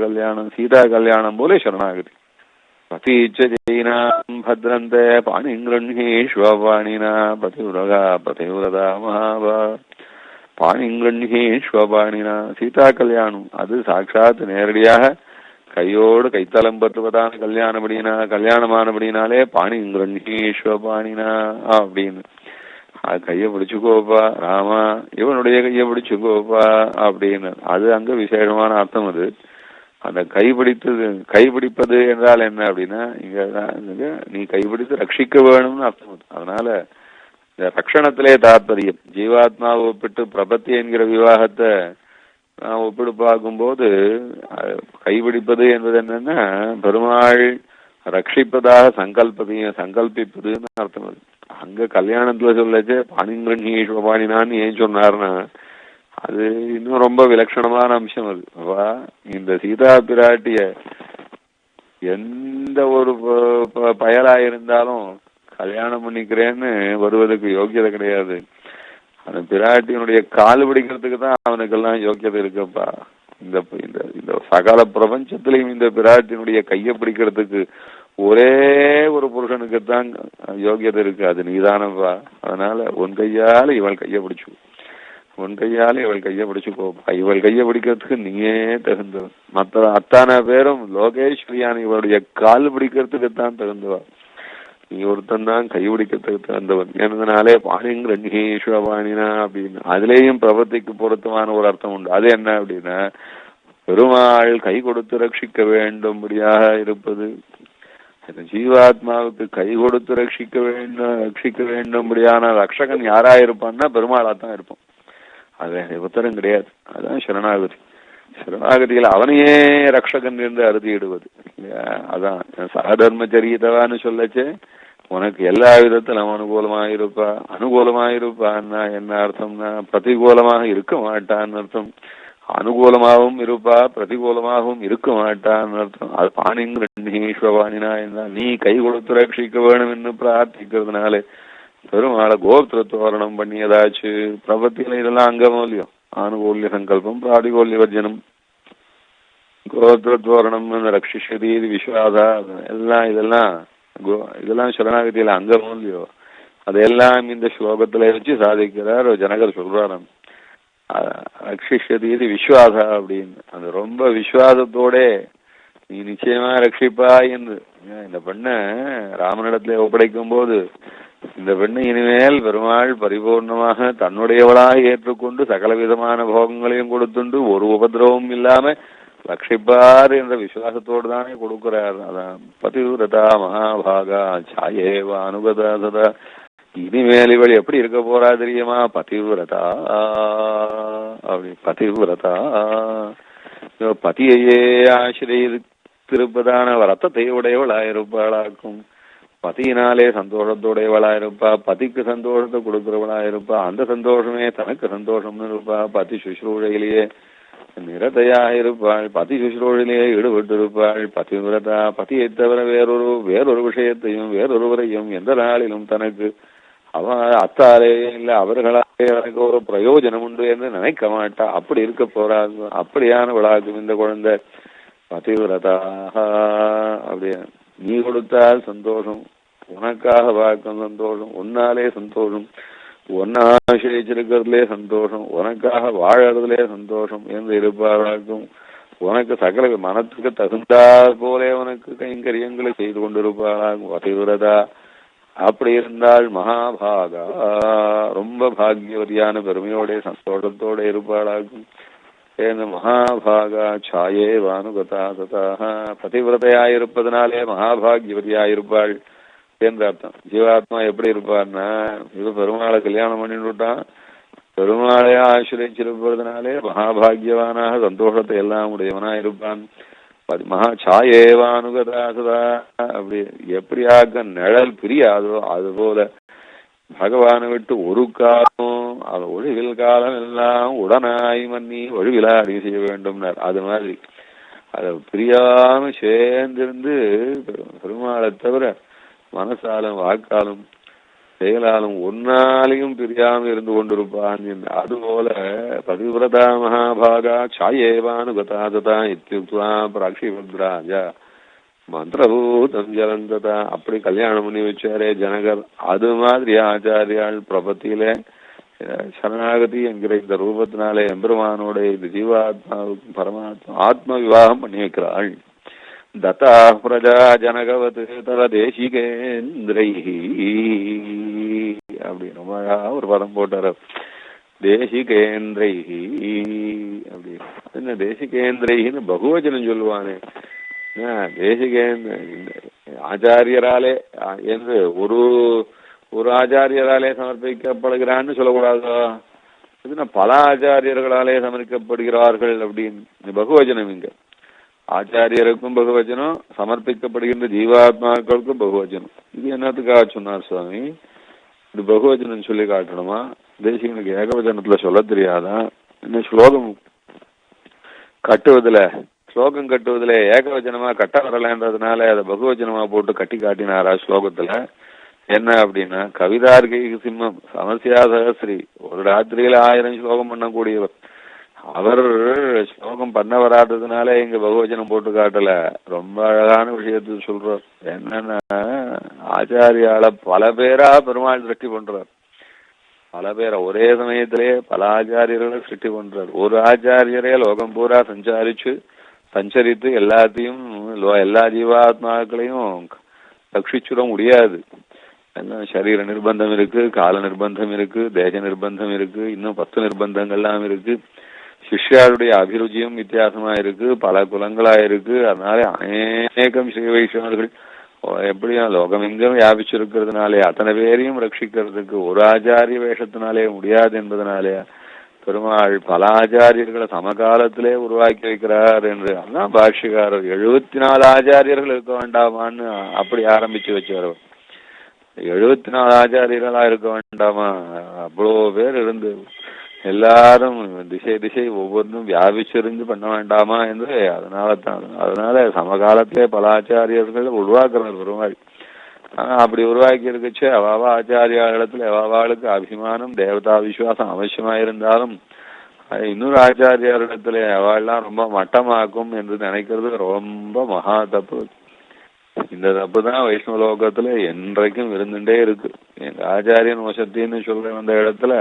கல்யாணம் போல சரணாகதி. பத்ரந்தே பாணிங்கிரண்யேஷ்வபாணினா பதிவிரதா மகாபா பாணிங்கிரண்யேஷ்வபாணினா. சீதா கல்யாணம் அது சாட்சாத் நேரடியாக கையோடு கைத்தலம் பற்றுவதான கல்யாணமானபடினாலே பாணிங்கிரண்யேஷ்வபாணினா அப்படின்னு. கைய பிடிச்சுக்கோப்பா ராமா, இவனுடைய கைய பிடிச்சுக்கோப்பா அப்படின்னு. அது அங்க விசேஷமான அர்த்தம். அது அந்த கைப்பிடிப்பது என்றால் என்ன அப்படின்னா, இங்க நீ கைப்பிடித்து ரட்சிக்க வேணும்னு அர்த்தம். அதனால இந்த ரட்சணத்திலே தாற்பயம். ஜீவாத்மாவை ஒப்பிட்டு பிரபத்தி என்கிற விவாகத்தை நான் ஒப்பிடு பார்க்கும்போது கைப்பிடிப்பது என்பது என்னன்னா பெருமாள் ரட்சிப்பதாக சங்கல்பிப்பதுன்னு அர்த்தம். அது அங்க கல்யாணத்துல சொல்லச்சே பாணிங்கிரண்யேஷ்வபாணினான்னு ஏன் சொன்னார்னா அது இன்னும் ரொம்ப விலட்சணமான அம்சம். அது அப்பா இந்த சீதா பிராட்டிய எந்த ஒரு பயலாயிருந்தாலும் கல்யாணம் பண்ணிக்கிறேன்னு வருவதற்கு யோக்கியதை கிடையாது. அந்த பிராட்டியினுடைய கால் பிடிக்கிறதுக்கு தான் அவனுக்கெல்லாம் யோக்கியதை இருக்குப்பா. இந்த இந்த சகல பிரபஞ்சத்திலையும் இந்த பிராட்டியினுடைய கையை பிடிக்கிறதுக்கு ஒரே ஒரு புருஷனுக்குத்தான் யோகியதை இருக்கு, அது நீதானப்பா. அதனால உன் கையால இவள் கையை பிடிச்சு, உன் கையால இவள் கையை பிடிச்சுக்கோப்பா. இவள் கையை பிடிக்கிறதுக்கு நீயே தகுந்தவன். மற்ற அத்தான பேரும் லோகேஸ்வரியான இவளுடைய கால் பிடிக்கிறதுக்குத்தான் தகுந்தவா. நீ ஒருத்தன் தான் கை பிடிக்கிறதுக்கு தகுந்தவன். என்னதுனாலே பாணிங்கிரண்யேஷ்வபாணினா அப்படின்னு. அதுலேயும் பிரபத்திக்கு பொருத்தமான ஒரு அர்த்தம் உண்டு. அது என்ன அப்படின்னா பெருமாள் கை கொடுத்து ரட்சிக்க வேண்டும்படியாக இருப்பது. ஜீவாத்மாவுக்கு கை கொடுத்து ரட்சிக்க வேண்டும்படியான ரட்சகன் யாரா இருப்பான்னா பெருமாளாத்தான் இருப்பான். அது உத்தரம் கிடையாது. அதுதான் சரணாகதி. சரணாகதியில அவனையே ரட்சகன் என்று அறுதியிடுவது. அதான் சகதர்மச்சரியதவான்னு சொல்லச்சே உனக்கு எல்லா விதத்திலும் அனுகூலமாயிருப்பான்னா என்ன அர்த்தம்னா பிரதிகூலமாக இருக்க மாட்டான்னு அர்த்தம். அனுகூலமாகவும் இருப்பா, பிரதிகூலமாகவும் இருக்க மாட்டான்னு அர்த்தம். அது பாணிங்கிரண்யேஷ்வபாணினா என்ன? நீ கை கொடுத்து ரட்சிக்க வேணும் என்று பிரார்த்திக்கிறதுனால பெருமாளை கோப்திரத்தோரணம் பண்ணியதாச்சு. பிரபத்தியில இதெல்லாம் அங்கமூல்யம். ஆனுகூல்ய சங்கல்பம், பிராதிகூல்ய வர்ஜனம், கோத்திரத்தோரணம், ரட்சிஷதி விஸ்வாதா, இதெல்லாம் சரணாகதியில அங்கமூல்யம். அதெல்லாம் இந்த ஸ்லோகத்துல வச்சு சாதிக்கிறார் ஜனகர். சொல்றாரு ரட்சிஷதி விஸ்வாசா அப்படின்னு. அது ரொம்ப விஸ்வாசத்தோட நீ நிச்சயமா ரட்சிப்பாய் என்று இந்த பெண்ணை ராமனிடத்திலே ஒப்படைக்கும் போது இந்த பெண்ணை இனிமேல் பெருமாள் பரிபூர்ணமாக தன்னுடையவளாக ஏற்றுக்கொண்டு சகலவிதமான போகங்களையும் கொடுத்துண்டு ஒரு உபதிரவமும் இல்லாம ரட்சிப்பார் என்ற விசுவாசத்தோடு தானே கொடுக்கிறார். அதான் பதிவிரதா மகாபாகா சாயேவ அனுகதா சதா. இனிமேல் இவள் எப்படி இருக்க போறா தெரியுமா? பதிவிரதா. அப்படி பதிவிரதா பதியையே ஆசிரியத்திருப்பதான வரத்தத்தை உடையவளாயிருப்பாளாக்கும். பதியினாலே சந்தோஷத்தோடையவளாயிருப்பா, பதிக்கு சந்தோஷத்தை கொடுக்கிறவளாயிருப்பா, அந்த சந்தோஷமே தனக்கு சந்தோஷம்னு இருப்பா. பதி சுஷ்ரூழையிலேயே நிரதையாக இருப்பாள், பதி சுஷ்ரூழையிலேயே ஈடுபட்டு இருப்பாள். பதிவிரதா பதியை தவிர வேறொரு விஷயத்தையும் வேறொருவரையும் எந்த நாளிலும் தனக்கு அத்தாலே இல்ல அவர்களாலே எனக்கு ஒரு பிரயோஜனம் உண்டு என்று நினைக்க மாட்டா. அப்படி இருக்க போறாங்க. அப்படியான விழாக்கும் இந்த குழந்தை பதிவிரதாக. அப்படியே நீ கொடுத்தால் சந்தோஷம், உனக்காக பார்க்கும் சந்தோஷம், உன்னாலே சந்தோஷம், உன்னை ஆசிரியச்சிருக்கிறதுலே சந்தோஷம், உனக்காக வாழறதுலே சந்தோஷம் என்று இருப்பாராக்கும். உனக்கு சகல மனத்துக்கு தகுந்தால் போலே உனக்கு கைங்கரியங்களை செய்து கொண்டிருப்பாராகும். பதிவிரதா. அப்படி இருந்தால் மகாபாகா ரொம்ப பாகியவதியான பெருமையோட சந்தோஷத்தோட இருப்பாளாகும். மகாபாகா சாயே வானுகதா ததாக. பதிவிரதையாயிருப்பதனாலே மகாபாகியவதியாயிருப்பாள் என்று அர்த்தம். ஜீவாத்மா எப்படி இருப்பார்னா, இது பெருமாளை கல்யாணம் பண்ணிட்டு விட்டான், பெருமாளையா ஆசிரியச்சிருப்பதனாலே மகாபாகியவானாக சந்தோஷத்தை எல்லாம் உடையவனா இருப்பான். மகா சாயேவானுகதா சதா. அப்படி எப்படியாக நிழல் பிரியாதோ அதுபோல பகவானை விட்டு ஒரு காலம் அது ஒழிவில் காலம் எல்லாம் உடனாய் மன்னி ஒழிவிலாடி செய்ய வேண்டும்னார். அது மாதிரி அதை பிரியாம சேர்ந்திருந்து பெருமாளை தவிர மனசாலும் வாக்காலும் செயலாலும் ஒன்னாலையும் பிரியாம இருந்து கொண்டிருப்பான். அதுபோல பதிவிரதா மகாபாகா சாயேவானுகதா ததா இத்யுக்த்வா பிராக்ஷிபத்ராஜா மந்திரபூதம் ஜலந்ததா. அப்படி கல்யாணம் பண்ணி வச்சாரே ஜனகர், அது மாதிரி ஆச்சாரியால் பிரபத்தியில சரணாகதி என்கிற இந்த ரூபத்தினாலே எம்பெருமானோட இந்த ஜீவாத்மாவுக்கும் பரமாத்மா ஆத்ம விவாகம் பண்ணி வைக்கிறாள். தத்தா பிரஜா ஜனகவத் தவ தேசிகேந்திரைஹி. அப்படி ரொம்ப ஒரு பதம் போட்டார், தேசிகேந்திரைஹி. அப்படி என்ன தேசிகேந்திரைன்னு பகுவச்சனம் சொல்லுவானே. தேசிகேந்திர ஆச்சாரியராலே என்று ஒரு ஆச்சாரியராலே சமர்ப்பிக்கப்படுகிறான்னு சொல்லக்கூடாதோ. இதுனா பல ஆச்சாரியர்களாலே சமர்ப்பிக்கப்படுகிறார்கள் அப்படின்னு பகுவச்சனம். இங்க ஆச்சாரியருக்கும் பகவச்சனம், சமர்ப்பிக்கப்படுகின்ற ஜீவாத்மாக்களுக்கும் பகவச்சனம். இது என்னத்துக்காக சொன்னார் சுவாமி? இது பகவச்சனம் சொல்லி காட்டணுமா? தேசிகனுக்கு ஏகவச்சனத்துல சொல்ல தெரியாதா? இன்னும் ஸ்லோகம் கட்டுவதில் ஏகவச்சனமா கட்ட வரலன்றதுனால அதை பகவச்சனமா போட்டு கட்டி காட்டினாரா ஸ்லோகத்துல? என்ன அப்படின்னா, கவிதார்கை சிம்மம் சமஸ்யா சகஸ்ரீ, ஒரு ராத்திரியில 1000 ஸ்லோகம் பண்ணக்கூடியவர். அவர் ஸ்லோகம் பண்ண வராததுனால இங்க பகவச்சனம் போட்டு காட்டல. ரொம்ப அழகான விஷயத்த சொல்றார். என்னன்னா, ஆச்சாரியால பல பேரா பெருமாள் சிருஷ்டி பண்றார். பல பேரை ஒரே சமயத்திலே பல ஆச்சாரியர்களை சிருஷ்டி பண்றார். ஒரு ஆச்சாரியரே லோகம் பூரா சஞ்சரித்து எல்லாத்தையும் எல்லா ஜீவாத்மாக்களையும் ரட்சிச்சுட முடியாது. சரீர நிர்பந்தம் இருக்கு, கால நிர்பந்தம் இருக்கு, தேச நிர்பந்தம் இருக்கு, இன்னும் 10 நிர்பந்தங்கள்லாம் இருக்கு. சிஷ்யாருடைய அபிருச்சியும் வித்தியாசமா இருக்கு, பல குலங்களா இருக்கு. அதனால அநேகம் ஸ்ரீ வைஷ்ணவர்கள் எப்படியா லோகம் எங்கும் வியாபிச்சிருக்கிறதுனாலே அத்தனை பேரையும் ரட்சிக்கிறதுக்கு ஒரு ஆச்சாரிய வேஷத்தினாலே முடியாது என்பதனாலே பெருமாள் பல ஆச்சாரியர்களை சமகாலத்திலே உருவாக்கி வைக்கிறார் என்று. அதான் பாஷ்யக்காரர் 74 ஆச்சாரியர்கள் இருக்க வேண்டாமான்னு அப்படி ஆரம்பிச்சு வச்சார். 74 ஆச்சாரியர்களா இருக்க வேண்டாமா? அவ்வளோ பேர் இருந்து எல்லாரும் திசை ஒவ்வொன்றும் வியாபிச்சிருந்து பண்ண வேண்டாமா என்று. அதனால சமகாலத்திலே பல ஆச்சாரியர்கள் உருவாக்குறார் பெருமாள். ஆனா அப்படி உருவாக்கி இருக்குச்சு அவாவா ஆச்சாரியாளத்துல அவாவாளுக்கு அபிமானம் தேவதா விசுவாசம் அவசியமா இருந்தாலும் இன்னொரு ஆச்சாரியாரிடத்துல அவள்லாம் ரொம்ப மட்டமாக்கும் என்று நினைக்கிறது ரொம்ப மகா தப்பு. இந்த தப்பு தான் வைஷ்ணவ லோகத்துல என்றைக்கும் இருந்துட்டே இருக்கு. எங்க ஆச்சாரியன் வசத்தின்னு சொல்ற அந்த இடத்துல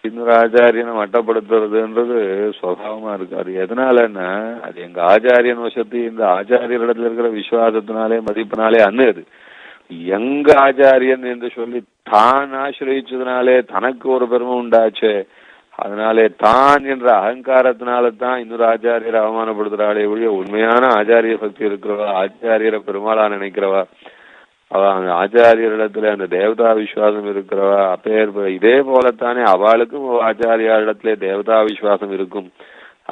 இன்னொரு ஆச்சாரியனை மட்டப்படுத்துறதுன்றது சுவாவமா இருக்கு. அது எதனாலன்னா அது எங்க ஆச்சாரியன் வசதி, இந்த ஆச்சாரியரிடத்துல இருக்கிற விசுவாசத்தினாலே மதிப்பினாலே அன்னுது. எங்க ஆச்சாரியன் என்று சொல்லி தான் ஆசிரியச்சதுனாலே தனக்கு ஒரு பெருமை உண்டாச்சு. அதனாலே தான் என்ற அகங்காரத்தினால தான் இன்னொரு ஆச்சாரியரை அவமானப்படுத்துறாளே ஒழிய உண்மையான ஆச்சாரிய பக்தி இருக்கிறவா, ஆச்சாரியரை பெருமாளா நினைக்கிறவா, அவ அந்த ஆச்சாரியரிடத்துல அந்த தேவதா விசுவாசம் இருக்கிறவா அப்பேர் இதே போலத்தானே அவளுக்கும் ஆச்சாரியாரிடத்துல தேவதா விசுவாசம் இருக்கும்.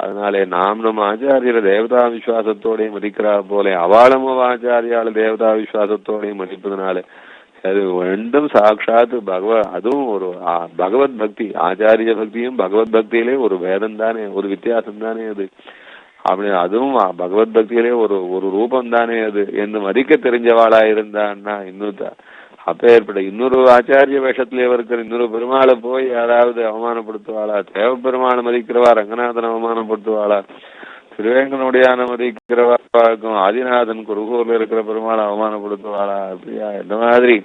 அதனாலே நாம் நம்ம ஆச்சாரியரை தேவதா விசுவாசத்தோட மதிக்கிறா போல அவளும் ஆச்சாரியால தேவதா விசுவாசத்தோட மதிப்பதனால அது ரெண்டும் சாட்சாத் அதுவும் ஒரு பகவத் பக்தி. ஆச்சாரிய பக்தியும் பகவத் பக்தியிலே ஒரு வேதம் தானே, ஒரு வித்தியாசம் தானே அது. அப்படி அதுவும் பகவத் பக்தியிலே ஒரு ஒரு ரூபம் தானே அது என்று மதிக்க தெரிஞ்சவாளா இருந்தான்னா இன்னொரு அப்ப ஏற்பட்ட இன்னொரு ஆச்சாரிய வேஷத்திலே இருக்கிற இன்னொரு பெருமாளை போய் யாராவது அவமானப்படுத்துவாளா? தேவ பெருமாளை மதிக்கிறவா ரங்கநாதன் அவமானப்படுத்துவாளா? திருவேங்கனுடையான மதிக்கிறவாக்கும் ஆதிநாதன் குருகூர்ல இருக்கிற பெருமாளை அவமானப்படுத்துவாளா? அப்படியா? இந்த மாதிரி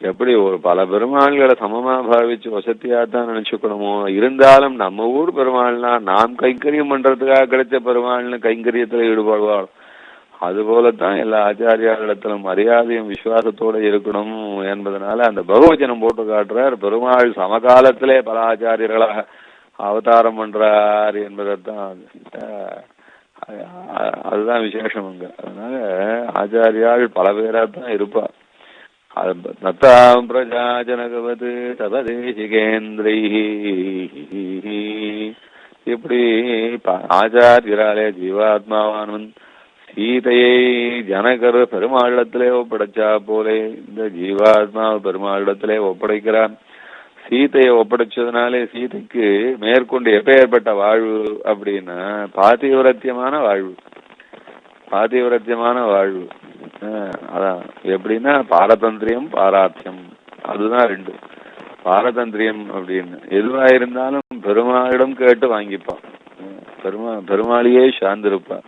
எப்படி ஒரு பல பெருமாள்களை சமமா பாவிச்சு வசதியாத்தான் நினைச்சுக்கணுமோ, இருந்தாலும் நம்ம ஊர் பெருமாள்னா நாம் கைங்கரியம் பண்றதுக்காக கிடைச்ச பெருமாள்னு கைங்கரியத்துல ஈடுபடுவாள். அதுபோலத்தான் எல்லா ஆச்சாரியாரிடத்திலும் மரியாதையும் விசுவாசத்தோட இருக்கணும் என்பதனால அந்த பகவச்சனம் போட்டு காட்டுறார். பெருமாள் சமகாலத்திலே பல ஆச்சாரியர்களாக அவதாரம் பண்றார் என்பதைத்தான். அதுதான் விசேஷம் அங்க. அதனால ஆச்சாரியாள் பல பேராத்தான் இருப்பா. நத்தாம் பிரஜா ஜனகவது தபதேசிகேந்திரை. இப்படி ஆச்சாரியராலே ஜீவாத்மாவானவன் சீதையை ஜனகர் பெருமாளிடத்திலே ஒப்படைச்சா போலே இந்த ஜீவாத்மா பெருமாளிடத்திலே ஒப்படைக்கிறான். சீதையை ஒப்படைச்சதுனாலே சீதைக்கு மேற்கொண்டு எப்பேற்பட்ட வாழ்வு அப்படின்னா பாதிவிரத்தியமான வாழ்வு. பாதிவிரத்தியமான வாழ்வு அதான் எப்படின்னா பாரதந்திரியம் பாரார்த்தியம், அதுதான் ரெண்டு. பாரதந்திரியம் அப்படின்னு எதுவா இருந்தாலும் பெருமாளிடம் கேட்டு வாங்கிப்பான். பெருமாளையே சார்ந்திருப்பான்.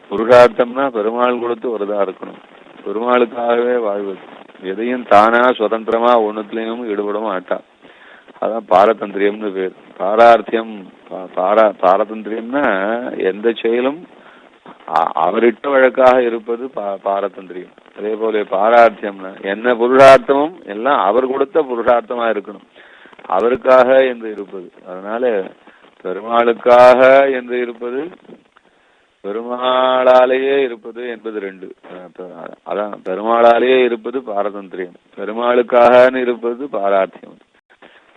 புருஷார்த்தம்னா பெருமாள் கொடுத்து ஒருதா இருக்கணும், பெருமாளுக்காகவே வாழ்வது. எதையும் தானா சுதந்திரமா ஒண்ணுத்திலையும் ஈடுபட மாட்டான். அதான் பாரதந்திரியம்னு பேர். பாரார்த்தியம் பாரதந்திரியம்னா எந்த செயலும் அவரிட்ட வழக்காக இருப்பது பாரதந்திரியம். அதே போல பாரார்த்தியம்னா என்ன புருஷார்த்தமும் எல்லாம் அவர் கொடுத்த புருஷார்த்தமா இருக்கணும், அவருக்காக என்று இருப்பது. அதனால பெருமாளுக்காக என்று இருப்பது, பெருமாளாலேயே இருப்பது என்பது ரெண்டு. அதான் பெருமாளாலேயே இருப்பது பாரதந்திரியம், பெருமாளுக்காக இருப்பது பாரார்த்தியம்.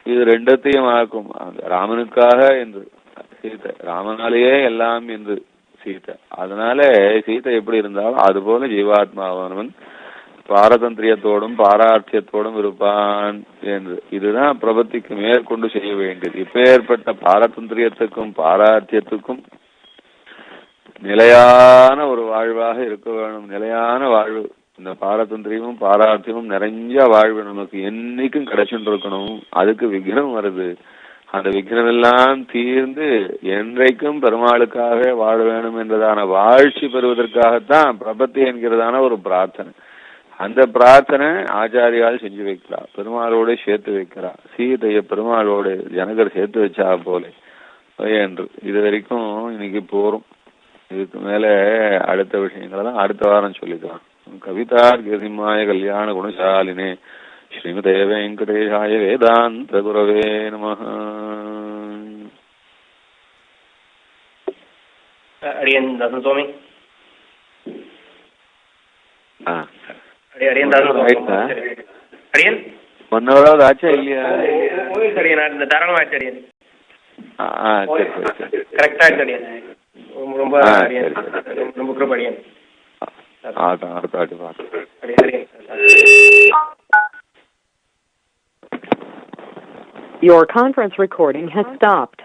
இது ரெண்டத்தையும் ஆக்கும். ராமனுக்காக என்று சீதை, ராமனாலேயே எல்லாம் என்று சீதை. அதனால சீதை எப்படி இருந்தாலும் அதுபோல ஜீவாத்மாவானவன் பாரதந்திரியத்தோடும் பாரார்த்தியத்தோடும் இருப்பான் என்று. இதுதான் பிரபத்திக்கு மேற்கொண்டு செய்ய வேண்டியது. இப்பேற்பட்ட பாரதந்திரியத்துக்கும் பாரார்த்தியத்துக்கும் நிலையான ஒரு வாழ்வாக இருக்க வேணும். நிலையான வாழ்வு. இந்த பாரதந்திரியமும் பாரார்த்தியமும் நிறைஞ்ச வாழ்வு நமக்கு என்னைக்கும் கிடைச்சுட்டு இருக்கணும். அதுக்கு விக்னம் வருது. அந்த விக்னம் எல்லாம் தீர்ந்து என்றைக்கும் பெருமாளுக்காக வாழ வேணும் என்றதான வாழ்ச்சி பெறுவதற்காகத்தான் பிரபத்தி என்கிறதான ஒரு பிரார்த்தனை. அந்த பிரார்த்தனை ஆச்சாரியால் செஞ்சு வைக்கிறார், பெருமாளோட சேர்த்து வைக்கிறார். சீதையை பெருமாளோட ஜனகர் சேர்த்து வச்சா போல என்று இது வரைக்கும் இன்னைக்கு போறோம். இதுக்கு மேல அடுத்த விஷயங்களெல்லாம் அடுத்த வாரம் சொல்லிக்கலாம். கவிதார்க்கியசிம்மாய கல்யாண குணசாலினே ஸ்ரீமதே வெங்கடேஷாய வேதாந்த குரவே நமஹ. அடியன் தாசன் சுவாமி. அடியன் ஒன்னோடாவது ஆச்சா இல்லையா? அடியன் இந்த தாராளமா ஆச்சு அடியன். சரி சரி கரெக்டா ஆச்சு அடியன். ரொம்ப அடியன் ரொம்ப கிருப அடியன். அடுத்த வாட்டி பார்த்து. Your conference recording has stopped.